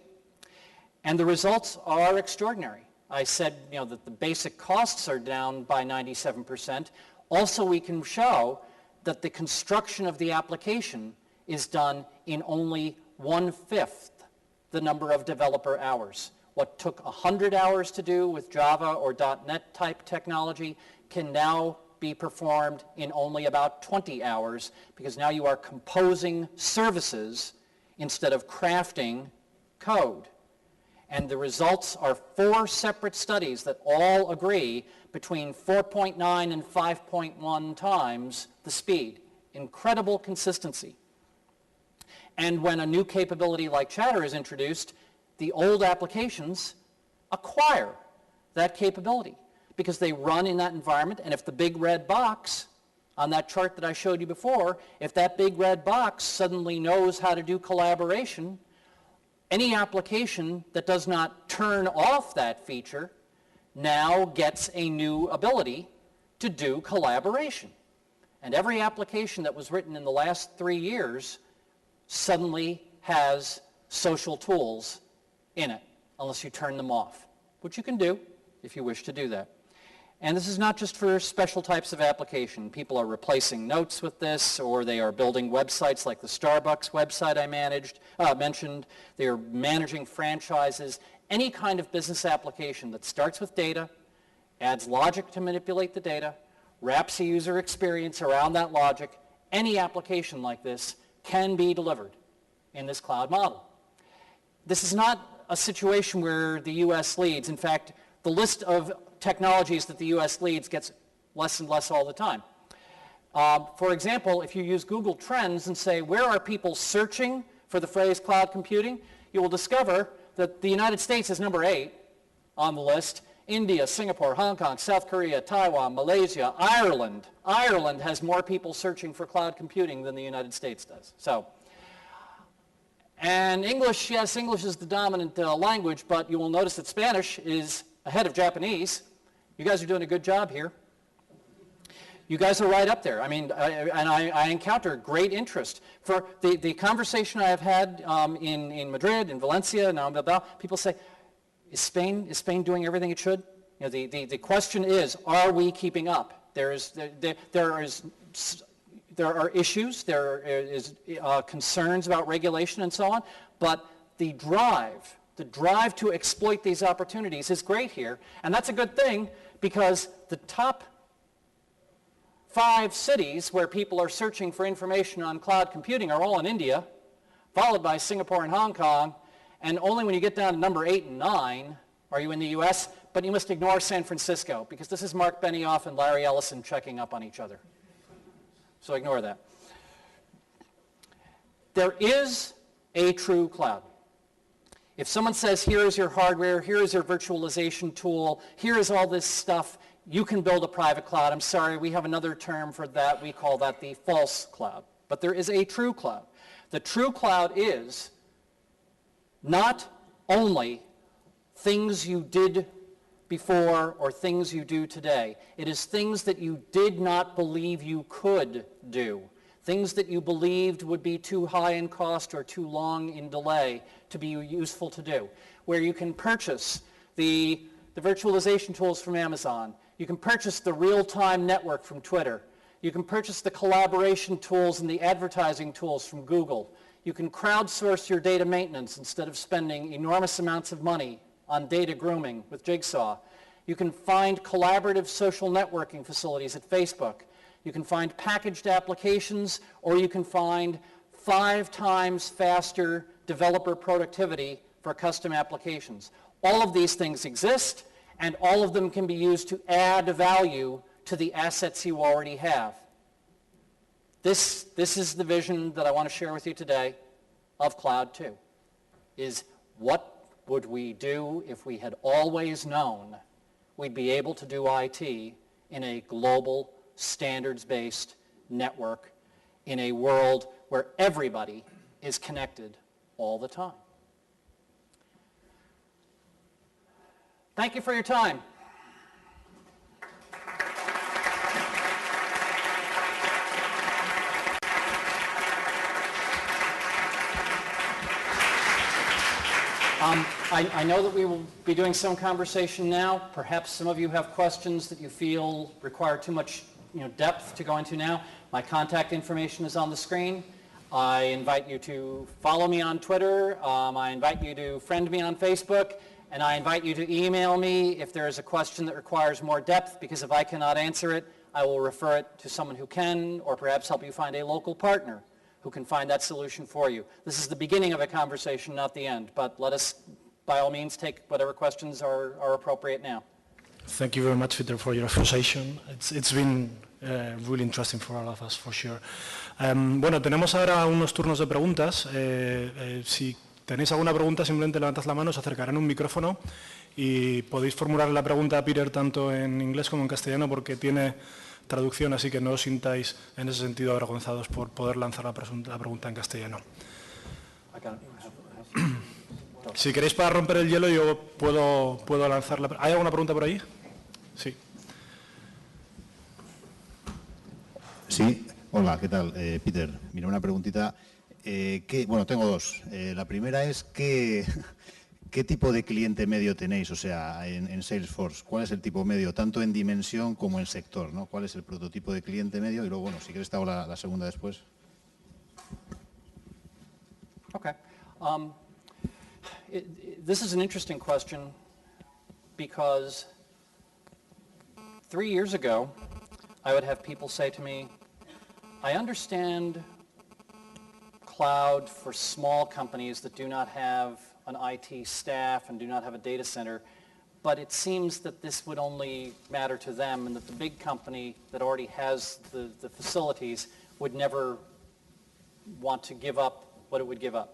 And the results are extraordinary. I said, that the basic costs are down by 97%. Also, we can show that the construction of the application is done in only 1/5 the number of developer hours. What took 100 hours to do with Java or .NET type technology can now be performed in only about 20 hours, because now you are composing services instead of crafting code. And the results are 4 separate studies that all agree between 4.9 and 5.1 times the speed. Incredible consistency. And when a new capability like Chatter is introduced, the old applications acquire that capability because they run in that environment. And if the big red box on that chart that I showed you before, if that big red box suddenly knows how to do collaboration, any application that does not turn off that feature now gets a new ability to do collaboration. And every application that was written in the last 3 years suddenly has social tools in it, unless you turn them off, which you can do if you wish to do that. And this is not just for special types of application. People are replacing notes with this, or they are building websites like the Starbucks website I mentioned. They are managing franchises. Any kind of business application that starts with data, adds logic to manipulate the data, wraps a user experience around that logic, any application like this can be delivered in this cloud model. This is not a situation where the U.S. leads. In fact, the list of technologies that the U.S. leads gets less and less all the time. For example, if you use Google Trends and say, where are people searching for the phrase cloud computing, you will discover that the United States is number 8 on the list. India, Singapore, Hong Kong, South Korea, Taiwan, Malaysia, Ireland. Ireland has more people searching for cloud computing than the United States does. And English, yes, English is the dominant language, but you will notice that Spanish is ahead of Japanese. You guys are doing a good job here. You guys are right up there. I mean, I encounter great interest. For the conversation I have had in Madrid, in Valencia, now in Bilbao, people say, is Spain doing everything it should? The question is, are we keeping up? There are issues, there is concerns about regulation and so on, but the drive to exploit these opportunities is great here, and that's a good thing because the top 5 cities where people are searching for information on cloud computing are all in India, followed by Singapore and Hong Kong, and only when you get down to number 8 and 9 are you in the US, but you must ignore San Francisco because this is Mark Benioff and Larry Ellison checking up on each other. so ignore that. There is a true cloud. If someone says, here is your hardware, here is your virtualization tool, here is all this stuff, you can build a private cloud. I'm sorry, we have another term for that. We call that the false cloud. But there is a true cloud. The true cloud is not only things you did before or things you do today. It is things that you did not believe you could do. Things that you believed would be too high in cost or too long in delay to be useful to do. Where you can purchase the virtualization tools from Amazon. You can purchase the real-time network from Twitter. You can purchase the collaboration tools and the advertising tools from Google. You can crowdsource your data maintenance instead of spending enormous amounts of money on data grooming with Jigsaw. You can find collaborative social networking facilities at Facebook. You can find packaged applications, or you can find 5 times faster developer productivity for custom applications. All of these things exist, and all of them can be used to add value to the assets you already have. This is the vision that I want to share with you today of Cloud 2, is what would we do if we had always known we'd be able to do IT in a global, standards-based network in a world where everybody is connected all the time. Thank you for your time. I know that we will be doing some conversation now. Perhaps some of you have questions that you feel require too much depth to go into now. My contact information is on the screen. I invite you to follow me on Twitter. I invite you to friend me on Facebook. And I invite you to email me if there is a question that requires more depth, because if I cannot answer it, I will refer it to someone who can, or perhaps help you find a local partner who can find that solution for you. This is the beginning of a conversation, not the end, but let us, by all means, take whatever questions are appropriate now.
Thank you very much, Peter, for your exposition. It's been really interesting for all of us, for sure. Bueno, tenemos ahora unos turnos de preguntas. Si tenéis alguna pregunta, simplemente levantad la mano, os acercarán un micrófono y podéis formular la pregunta a Peter tanto en inglés como en castellano, porque tiene traducción, así que no os sintáis en ese sentido avergonzados por poder lanzar la pregunta en castellano. Si queréis, para romper el hielo, yo puedo lanzarla. ¿Hay alguna pregunta por ahí? Sí.
Sí, hola, ¿qué tal? Peter, mira, una preguntita. Bueno, tengo dos. La primera es ¿qué tipo de cliente medio tenéis? O sea, en Salesforce, ¿cuál es el tipo medio, tanto en dimensión como en sector, ¿no? ¿Cuál es el prototipo de cliente medio? Y luego, bueno, si quieres te hago la segunda después.
Okay. This is an interesting question because 3 years ago, I would have people say to me, I understand cloud for small companies that do not have an IT staff and do not have a data center, but it seems that this would only matter to them and that the big company that already has the facilities would never want to give up what it would give up.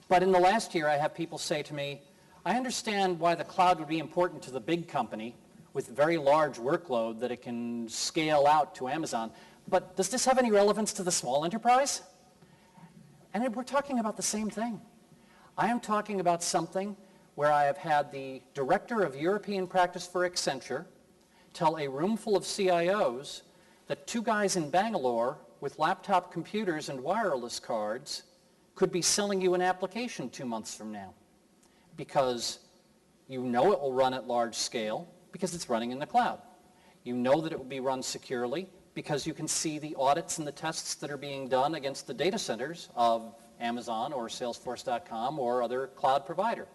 But in the last year, I have people say to me, I understand why the cloud would be important to the big company with very large workload that it can scale out to Amazon, but does this have any relevance to the small enterprise? And we're talking about the same thing. I am talking about something where I have had the director of European practice for Accenture tell a room full of CIOs that 2 guys in Bangalore with laptop computers and wireless cards could be selling you an application 2 months from now because you know it will run at large scale because it's running in the cloud. You know that it will be run securely because you can see the audits and the tests that are being done against the data centers of Amazon or Salesforce.com or other cloud provider.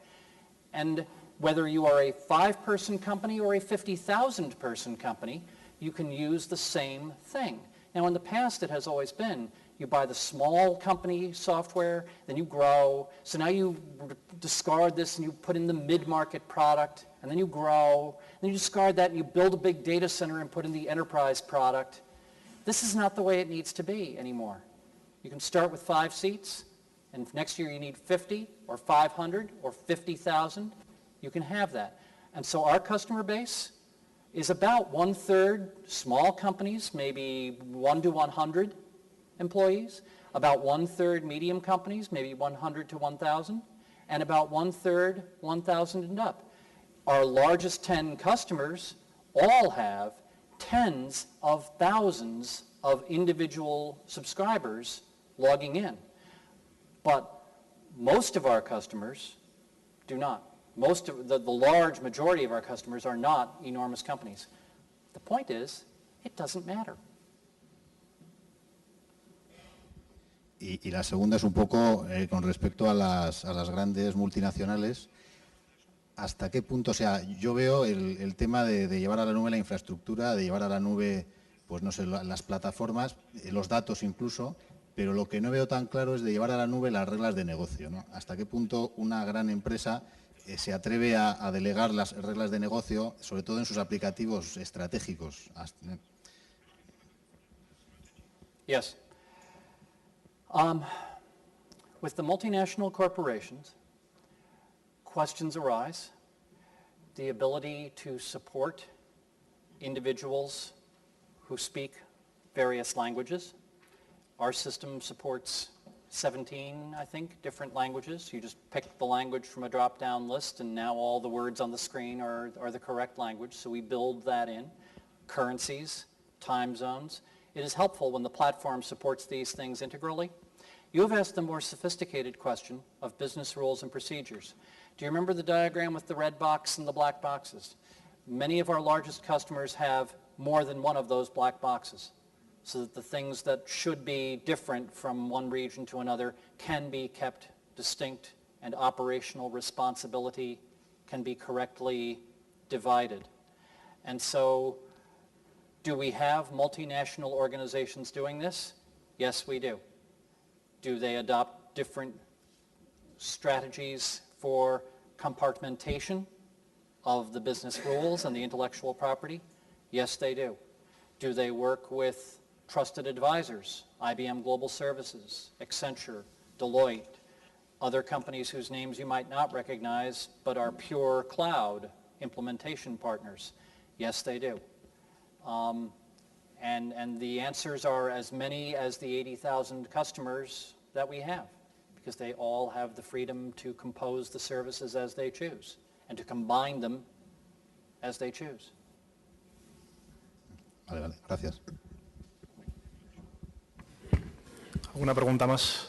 And whether you are a 5-person company or a 50,000 person company, you can use the same thing. Now in the past it has always been, you buy the small company software, then you grow, so now you discard this and you put in the mid-market product, and then you grow, then you discard that and you build a big data center and put in the enterprise product. This is not the way it needs to be anymore. You can start with 5 seats, and if next year you need 50 or 500 or 50,000, you can have that. And so our customer base is about 1/3 small companies, maybe 1 to 100 employees, about 1/3 medium companies, maybe 100 to 1,000, and about 1/3 1,000 and up. Our largest 10 customers all have tens of thousands of individual subscribers logging in. But most of our customers do not. Most of the large majority of our customers are not enormous companies. The point is, it doesn't matter.
Y la segunda es un poco con respecto a las grandes multinacionales. ¿Hasta qué punto? O sea, yo veo el tema de llevar a la nube la infraestructura, de llevar a la nube, pues no sé, las plataformas, los datos incluso, pero lo que no veo tan claro es de llevar a la nube las reglas de negocio, ¿no? ¿Hasta qué punto una gran empresa se atreve a delegar las reglas de negocio, sobre todo en sus aplicativos estratégicos?
Yes. With the multinational corporations, questions arise. The ability to support individuals who speak various languages. Our system supports 17, I think, different languages. You just pick the language from a drop-down list, and now all the words on the screen are the correct language, so we build that in. Currencies, time zones. It is helpful when the platform supports these things integrally. You have asked the more sophisticated question of business rules and procedures. Do you remember the diagram with the red box and the black boxes? Many of our largest customers have more than one of those black boxes, so that the things that should be different from one region to another can be kept distinct, and operational responsibility can be correctly divided. And so, do we have multinational organizations doing this? Yes, we do. Do they adopt different strategies for compartmentation of the business rules and the intellectual property? Yes, they do. Do they work with trusted advisors, IBM Global Services, Accenture, Deloitte, other companies whose names you might not recognize but are pure cloud implementation partners? Yes, they do. And the answers are as many as the 80,000 customers that we have, because they all have the freedom to compose the services as they choose and to combine them as they choose.
Vale, gracias.
¿Alguna pregunta más?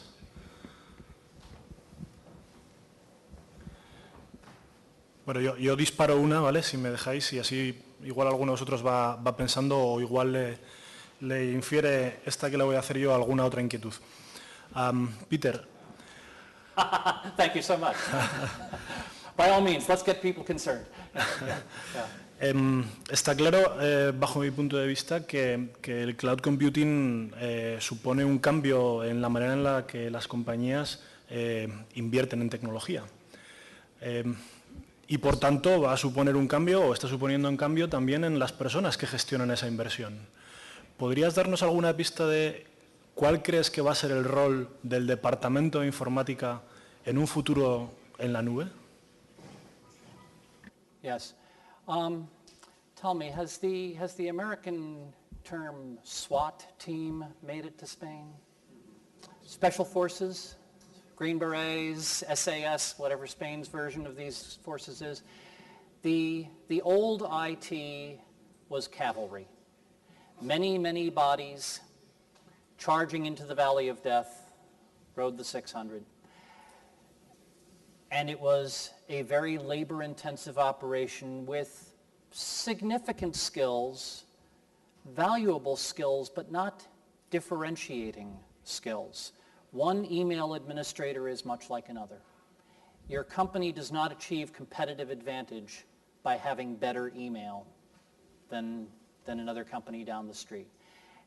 Bueno, yo disparo una, ¿vale? Si me dejáis, y así igual alguno de vosotros va pensando, o igual le infiere esta que le voy a hacer yo alguna otra inquietud. Peter.
Thank you so much. By all means, let's get people concerned.
Está claro, bajo mi punto de vista, que el cloud computing supone un cambio en la manera en la que las compañías invierten en tecnología. Y por tanto va a suponer un cambio, o está suponiendo un cambio también en las personas que gestionan esa inversión. ¿Podrías darnos alguna pista de cuál crees que va a ser el rol del departamento de informática en un futuro en la nube?
Yes. Tell me, has the American term SWAT team made it to Spain? Special Forces? Green Berets, SAS, whatever Spain's version of these forces is. The old IT was cavalry. Many, many bodies charging into the Valley of Death, rode the 600. And it was a very labor-intensive operation with significant skills, valuable skills, but not differentiating skills. One email administrator is much like another. Your company does not achieve competitive advantage by having better email than another company down the street.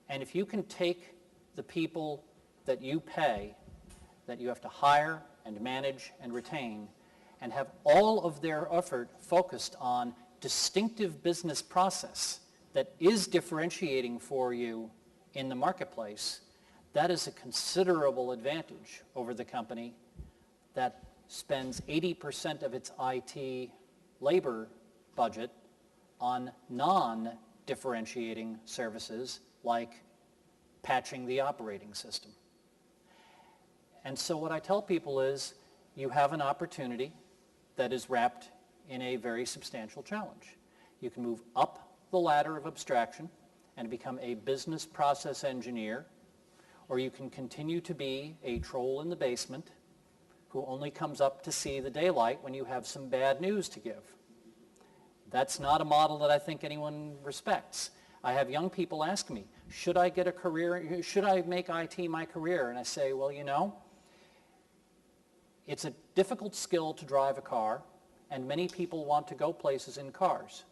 And if you can take the people that you pay, that you have to hire and manage and retain, and have all of their effort focused on distinctive business process that is differentiating for you in the marketplace, that is a considerable advantage over the company that spends 80% of its IT labor budget on non-differentiating services like patching the operating system. And so what I tell people is you have an opportunity that is wrapped in a very substantial challenge. You can move up the ladder of abstraction and become a business process engineer, or you can continue to be a troll in the basement who only comes up to see the daylight when you have some bad news to give. That's not a model that I think anyone respects. I have young people ask me, should I get a career, should I make IT my career? And I say, well, you know, it's a difficult skill to drive a car, and many people want to go places in cars.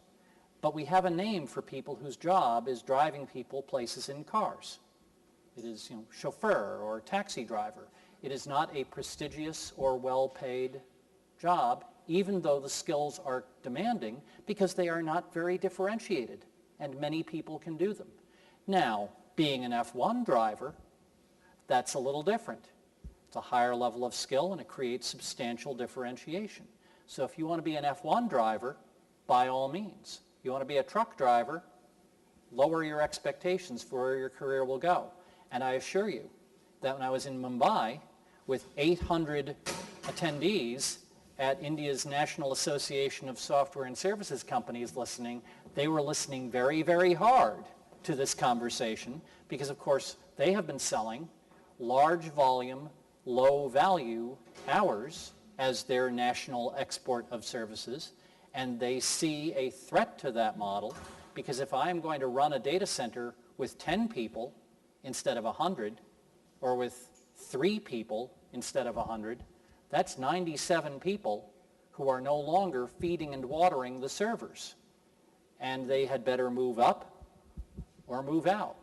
But we have a name for people whose job is driving people places in cars. It is, you know, chauffeur or taxi driver. It is not a prestigious or well-paid job, even though the skills are demanding, because they are not very differentiated, and many people can do them. Now, being an F1 driver, that's a little different. It's a higher level of skill, and it creates substantial differentiation. So if you want to be an F1 driver, by all means. You want to be a truck driver, lower your expectations for where your career will go. And I assure you that when I was in Mumbai with 800 attendees at India's National Association of Software and Services Companies listening, they were listening very, very hard to this conversation because, of course, they have been selling large volume, low value hours as their national export of services, and they see a threat to that model because if I am going to run a data center with 10 people instead of 100, or with 3 people instead of 100, that's 97 people who are no longer feeding and watering the servers. And they had better move up or move out.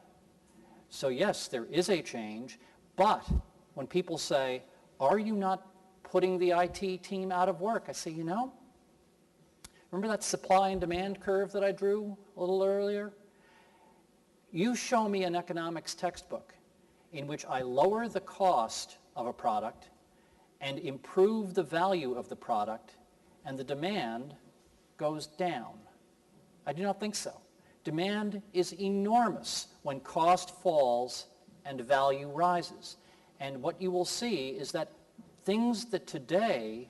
So yes, there is a change, but when people say, are you not putting the IT team out of work? I say, you know, remember that supply and demand curve that I drew a little earlier? You show me an economics textbook in which I lower the cost of a product and improve the value of the product, and the demand goes down. I do not think so. Demand is enormous when cost falls and value rises. And what you will see is that things that today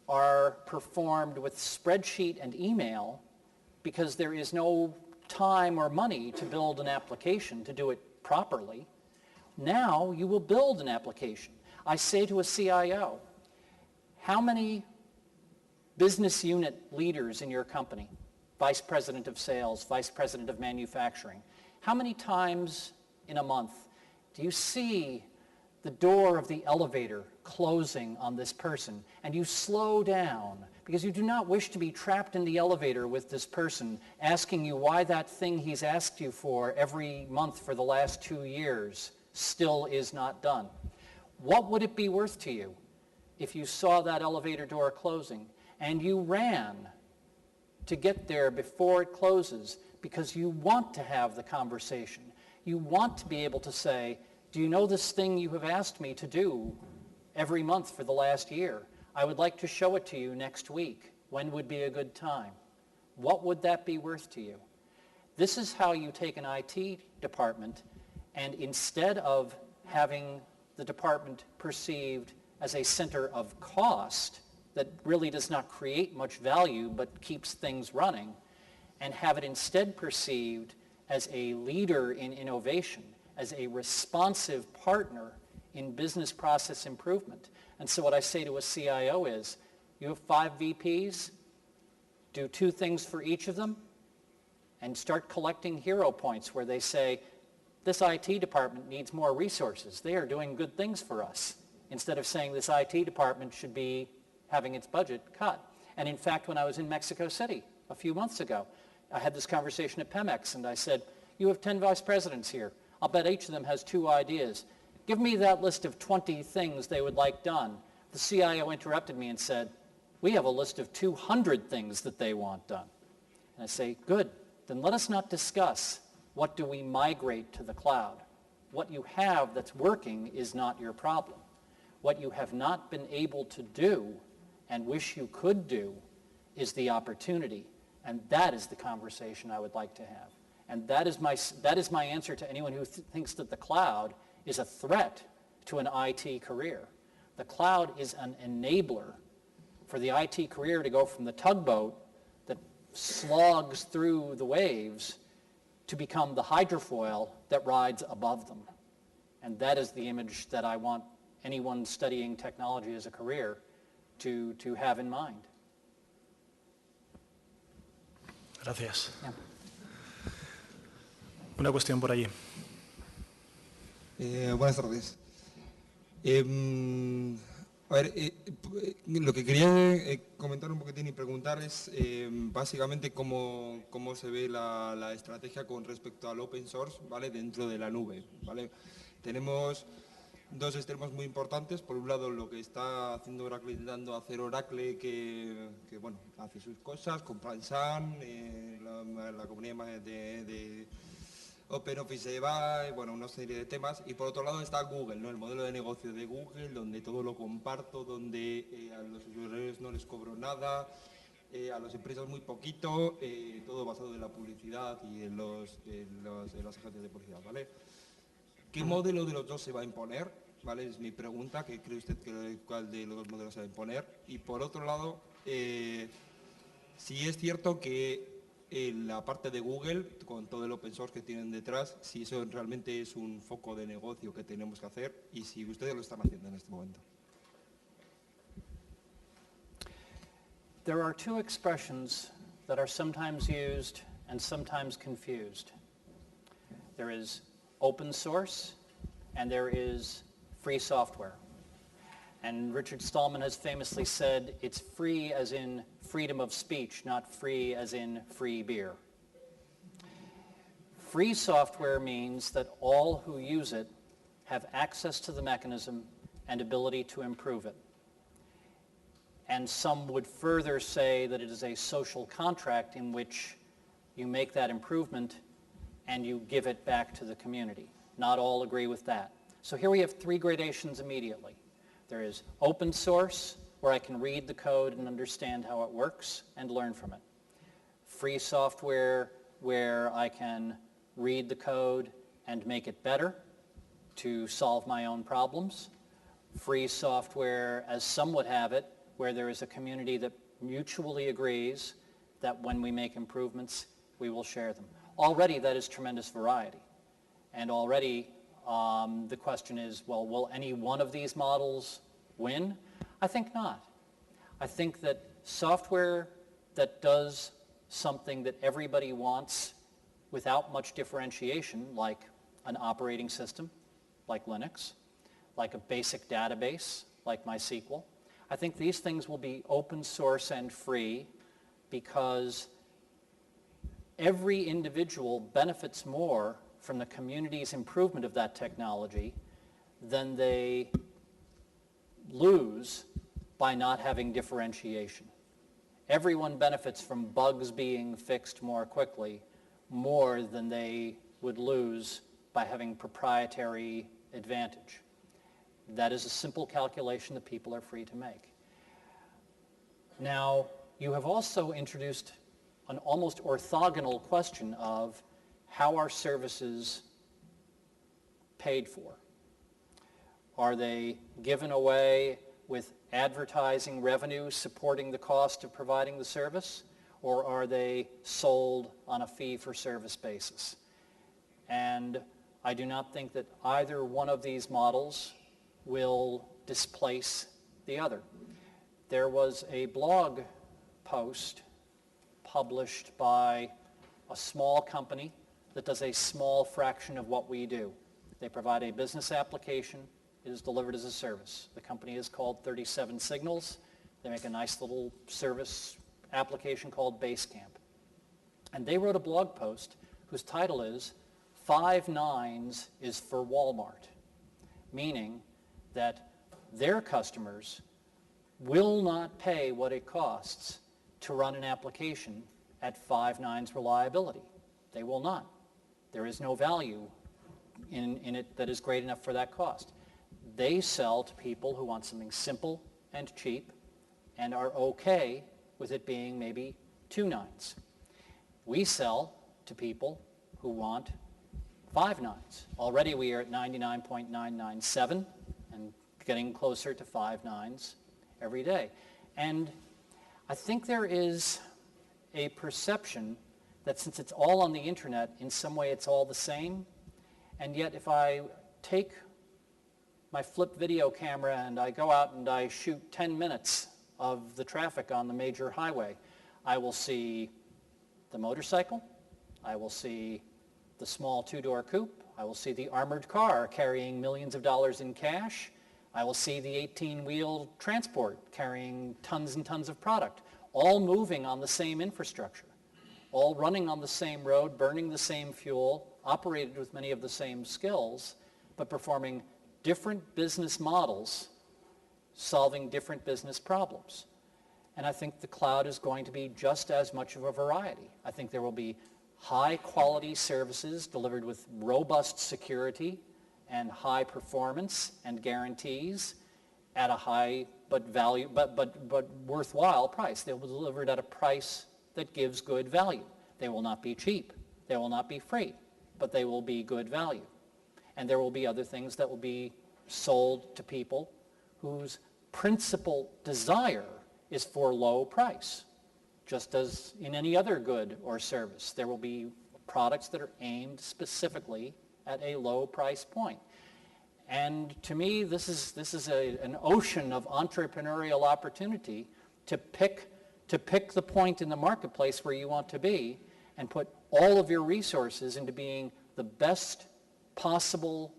are performed with spreadsheet and email because there is no time or money to build an application to do it properly, now you will build an application. I say to a CIO, how many business unit leaders in your company, vice president of sales, vice president of manufacturing, how many times in a month do you see the door of the elevator closing on this person and you slow down because you do not wish to be trapped in the elevator with this person asking you why that thing he's asked you for every month for the last 2 years still is not done? What would it be worth to you if you saw that elevator door closing and you ran to get there before it closes because you want to have the conversation? You want to be able to say, do you know this thing you have asked me to do every month for the last year? I would like to show it to you next week. When would be a good time? What would that be worth to you? This is how you take an IT department, and instead of having the department perceived as a center of cost that really does not create much value but keeps things running, and have it instead perceived as a leader in innovation, as a responsive partner in business process improvement. And so what I say to a CIO is, you have 5 VPs, do 2 things for each of them, and start collecting hero points where they say, this IT department needs more resources. They are doing good things for us, instead of saying this IT department should be having its budget cut. And in fact, when I was in Mexico City a few months ago, I had this conversation at Pemex, and I said, you have 10 vice presidents here. I'll bet each of them has 2 ideas. Give me that list of 20 things they would like done. The CIO interrupted me and said, we have a list of 200 things that they want done. And I say, good, then let us not discuss What do we migrate to the cloud? What you have that's working is not your problem. What you have not been able to do and wish you could do is the opportunity. And that is the conversation I would like to have. And that is my answer to anyone who thinks that the cloud is a threat to an IT career. The cloud is an enabler for the IT career to go from the tugboat that slogs through the waves to become the hydrofoil that rides above them. And that is the image that I want anyone studying technology as a career to have in mind.
Gracias.
Yeah.
Una cuestión por allí.
Buenas tardes. Lo que quería comentar un poquitín y preguntar es básicamente cómo se ve la estrategia con respecto al open source, ¿vale? Dentro de la nube, ¿vale? Tenemos dos extremos muy importantes. Por un lado, lo que está haciendo Oracle, intentando hacer Oracle, que bueno, hace sus cosas, compra Sun, la comunidad de OpenOffice se va, bueno, una serie de temas. Y por otro lado está Google, ¿no? El modelo de negocio de Google, donde todo lo comparto, donde a los usuarios no les cobro nada, a las empresas muy poquito, todo basado en la publicidad y en las agencias de publicidad, ¿vale? ¿Qué modelo de los dos se va a imponer? ¿Vale? Es mi pregunta. ¿Qué cree usted cuál de los dos modelos se va a imponer? Y por otro lado, si es cierto que la parte de Google, con todo el open source que tienen detrás, si eso realmente es un foco de negocio que tenemos que hacer y si ustedes lo están haciendo en este momento.
There are two expressions that are sometimes used and sometimes confused. There is open source and there is free software. And Richard Stallman has famously said it's free as in freedom of speech, not free as in free beer. Free software means that all who use it have access to the mechanism and ability to improve it. And some would further say that it is a social contract in which you make that improvement and you give it back to the community. Not all agree with that. So here we have three gradations immediately. There is open source, where I can read the code and understand how it works and learn from it. Free software, where I can read the code and make it better to solve my own problems. Free software, as some would have it, where there is a community that mutually agrees that when we make improvements, we will share them. Already that is tremendous variety. And already the question is, well, will any one of these models win? I think not. I think that software that does something that everybody wants without much differentiation, like an operating system, like Linux, like a basic database, like MySQL, I think these things will be open source and free because every individual benefits more from the community's improvement of that technology than they lose by not having differentiation. Everyone benefits from bugs being fixed more quickly more than they would lose by having proprietary advantage. That is a simple calculation that people are free to make. Now, you have also introduced an almost orthogonal question of how are services paid for? Are they given away with advertising revenue supporting the cost of providing the service, or are they sold on a fee-for-service basis? And I do not think that either one of these models will displace the other. There was a blog post published by a small company that does a small fraction of what we do. They provide a business application. It is delivered as a service. The company is called 37 Signals. They make a nice little service application called Basecamp. And they wrote a blog post whose title is 5 nines is for Walmart, meaning that their customers will not pay what it costs to run an application at 5 nines reliability. They will not. There is no value in it that is great enough for that cost. They sell to people who want something simple and cheap and are okay with it being maybe 2 nines. We sell to people who want 5 nines. Already we are at 99.997 and getting closer to 5 nines every day. And I think there is a perception that since it's all on the internet, in some way it's all the same. And yet if I take my flip video camera and I go out and I shoot 10 minutes of the traffic on the major highway, I will see the motorcycle, I will see the small 2-door coupe, I will see the armored car carrying millions of dollars in cash, I will see the 18-wheel transport carrying tons and tons of product, all moving on the same infrastructure, all running on the same road, burning the same fuel, operated with many of the same skills, but performing different business models, solving different business problems. And I think the cloud is going to be just as much of a variety. I think there will be high-quality services delivered with robust security and high performance and guarantees at a high but worthwhile price. They will be delivered at a price that gives good value. They will not be cheap. They will not be free, but they will be good value. And there will be other things that will be sold to people whose principal desire is for low price. Just as in any other good or service, there will be products that are aimed specifically at a low price point. And to me, this is an ocean of entrepreneurial opportunity to pick the point in the marketplace where you want to be and put all of your resources into being the best possible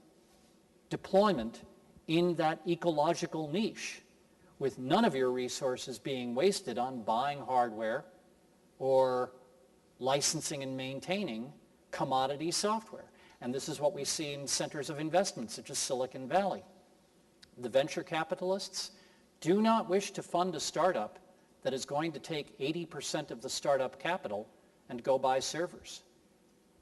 deployment in that ecological niche, with none of your resources being wasted on buying hardware or licensing and maintaining commodity software. And this is what we see in centers of investment such as Silicon Valley. The venture capitalists do not wish to fund a startup that is going to take 80% of the startup capital and go buy servers,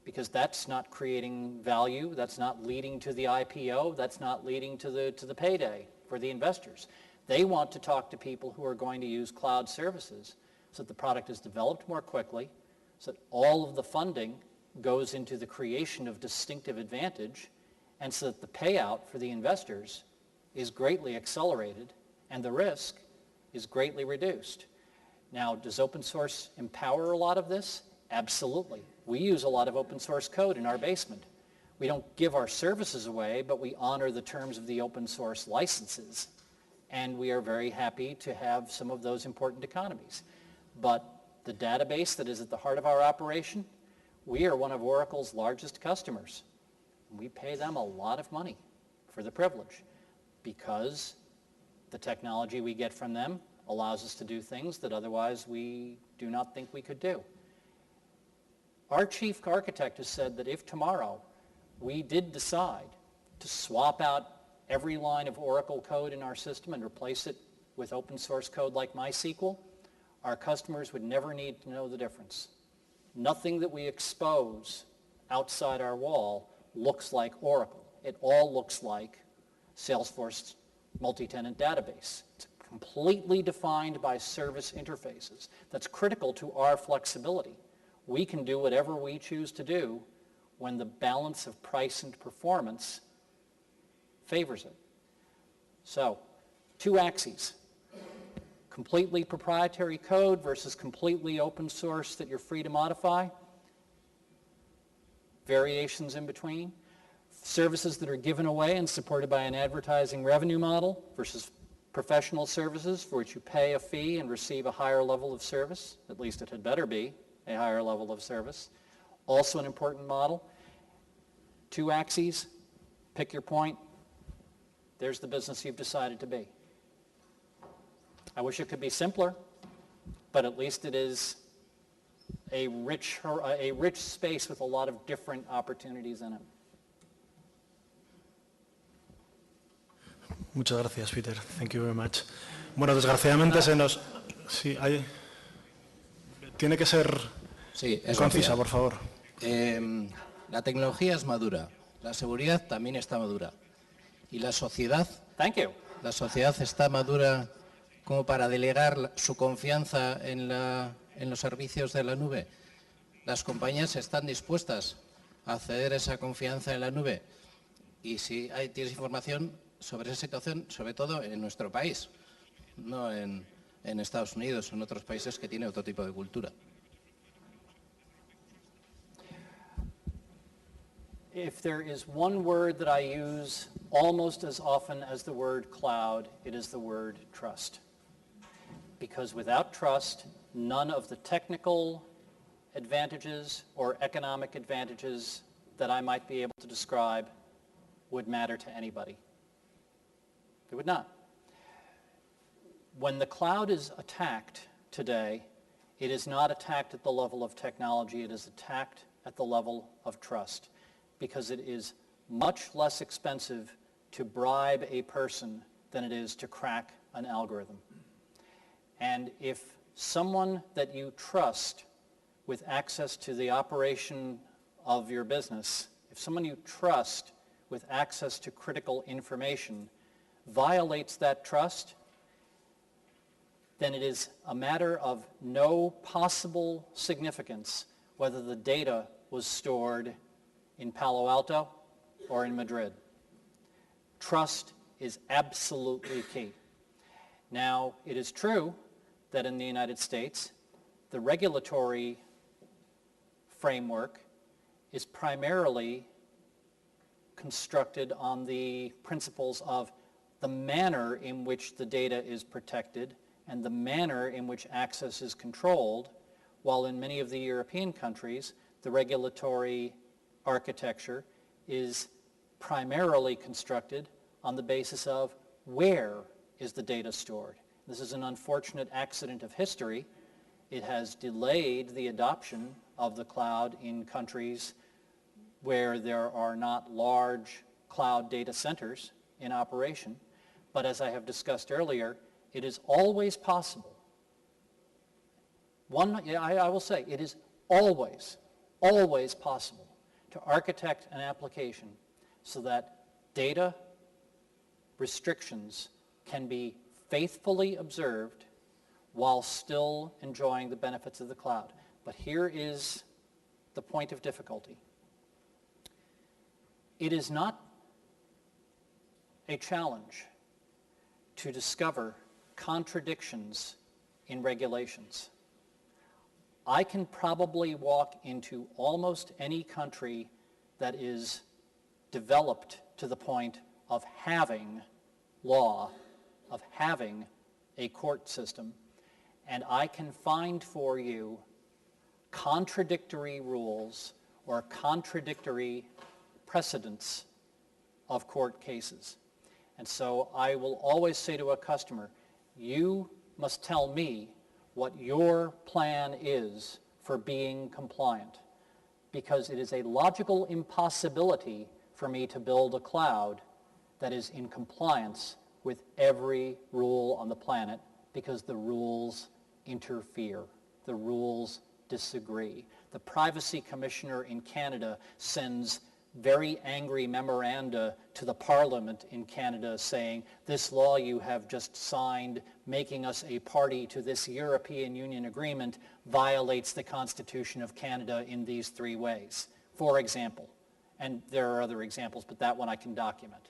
because that's not creating value, that's not leading to the IPO, that's not leading to the payday for the investors. They want to talk to people who are going to use cloud services so that the product is developed more quickly, so that all of the funding goes into the creation of distinctive advantage, and so that the payout for the investors is greatly accelerated and the risk is greatly reduced. Now, does open source empower a lot of this? Absolutely. We use a lot of open source code in our basement. We don't give our services away, but we honor the terms of the open source licenses. And we are very happy to have some of those important economies. But the database that is at the heart of our operation, we are one of Oracle's largest customers. We pay them a lot of money for the privilege because the technology we get from them allows us to do things that otherwise we do not think we could do. Our chief architect has said that if tomorrow we did decide to swap out every line of Oracle code in our system and replace it with open source code like MySQL, our customers would never need to know the difference. Nothing that we expose outside our wall looks like Oracle. It all looks like Salesforce multi-tenant database. It's completely defined by service interfaces. That's critical to our flexibility. We can do whatever we choose to do when the balance of price and performance favors it. So, 2 axes. Completely proprietary code versus completely open source that you're free to modify. Variations in between. Services that are given away and supported by an advertising revenue model versus professional services for which you pay a fee and receive a higher level of service. At least it had better be a higher level of service. Also an important model. 2 axes. Pick your point. There's the business you've decided to be. I wish it could be simpler, but at least it is a rich space with a lot of different opportunities in it.
Muchas gracias, Peter. Thank you very much. Bueno, desgraciadamente se nos... Sí, hay... Tiene que ser
Sí,
concisa, por favor.
La tecnología es madura, la seguridad también está madura. ¿Y la sociedad?
Thank you.
¿La sociedad está madura como para delegar su confianza en los servicios de la nube? ¿Las compañías están dispuestas a ceder esa confianza en la nube? Y si tienes información sobre esa situación, sobre todo en nuestro país, no en Estados Unidos o en otros países que tienen otro tipo de cultura.
If there is one word that I use almost as often as the word cloud, it is the word trust. Because without trust, none of the technical advantages or economic advantages that I might be able to describe would matter to anybody. It would not. When the cloud is attacked today, it is not attacked at the level of technology, it is attacked at the level of trust, because it is much less expensive to bribe a person than it is to crack an algorithm. And if someone that you trust with access to the operation of your business, if someone you trust with access to critical information violates that trust, then it is a matter of no possible significance whether the data was stored in Palo Alto or in Madrid. Trust is absolutely key. Now, it is true that in the United States, the regulatory framework is primarily constructed on the principles of the manner in which the data is protected and the manner in which access is controlled, while in many of the European countries, the regulatory architecture is primarily constructed on the basis of where is the data stored. This is an unfortunate accident of history. It has delayed the adoption of the cloud in countries where there are not large cloud data centers in operation. But as I have discussed earlier, it is always possible. I will say, it is always possible to architect an application so that data restrictions can be faithfully observed while still enjoying the benefits of the cloud. But here is the point of difficulty. It is not a challenge to discover contradictions in regulations. I can probably walk into almost any country that is developed to the point of having law, of having a court system, and I can find for you contradictory rules or contradictory precedents of court cases. And so I will always say to a customer, you must tell me what your plan is for being compliant, because it is a logical impossibility for me to build a cloud that is in compliance with every rule on the planet, because the rules interfere, the rules disagree. The Privacy Commissioner in Canada sends very angry memoranda to the Parliament in Canada saying, this law you have just signed making us a party to this European Union agreement violates the Constitution of Canada in these 3 ways, for example. And there are other examples, but that one I can document.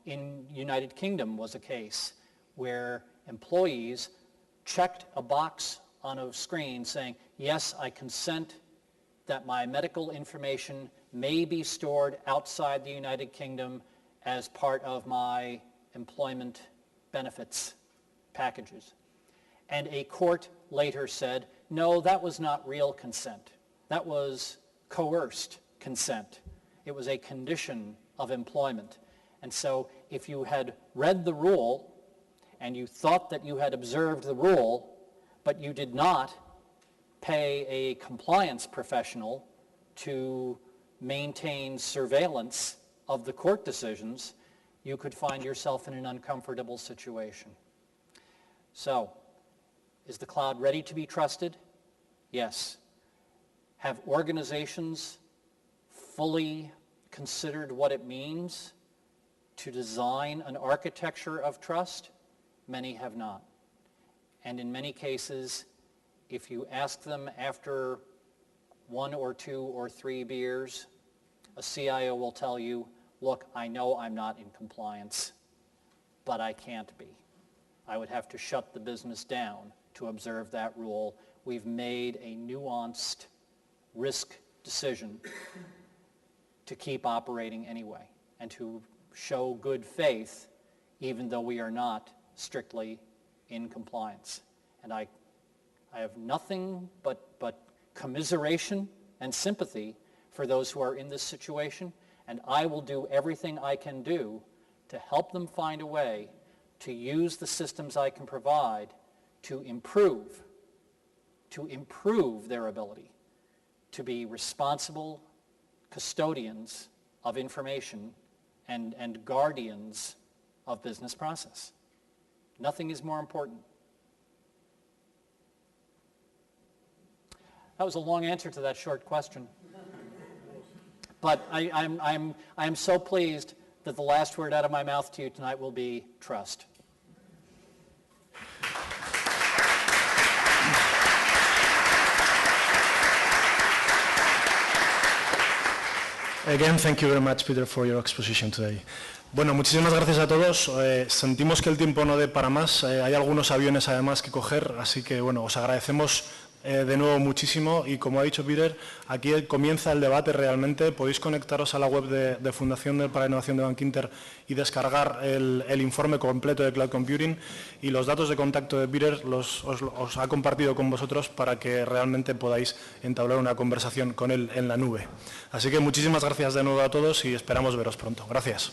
In United Kingdom was a case where employees checked a box on a screen saying, yes, I consent that my medical information may be stored outside the United Kingdom as part of my employment benefits packages. And a court later said, no, that was not real consent. That was coerced consent. It was a condition of employment. And so if you had read the rule and you thought that you had observed the rule, but you did not pay a compliance professional to maintain surveillance of the court decisions, you could find yourself in an uncomfortable situation. So, is the cloud ready to be trusted? Yes. Have organizations fully considered what it means to design an architecture of trust? Many have not. And in many cases, if you ask them after 1 or 2 or 3 beers, a CIO will tell you, look, I know I'm not in compliance, but I can't be. I would have to shut the business down to observe that rule. We've made a nuanced risk decision to keep operating anyway and to show good faith even though we are not strictly in compliance. And I have nothing but commiseration and sympathy for those who are in this situation, and I will do everything I can do to help them find a way to use the systems I can provide to improve their ability to be responsible custodians of information and guardians of business process. Nothing is more important. That was a long answer to that short question. But I'm so pleased that the last word out of my mouth to you tonight will be trust.
Again, thank you very much, Peter, for your exposition today. Bueno, muchísimas gracias a todos. Sentimos que el tiempo no dé para más. Hay algunos aviones además que coger, así que bueno, os agradecemos de nuevo muchísimo y como ha dicho Peter, aquí comienza el debate realmente. Podéis conectaros a la web de Fundación para la Innovación de Bankinter y descargar el informe completo de Cloud Computing, y los datos de contacto de Peter os ha compartido con vosotros para que realmente podáis entablar una conversación con él en la nube. Así que muchísimas gracias de nuevo a todos y esperamos veros pronto. Gracias.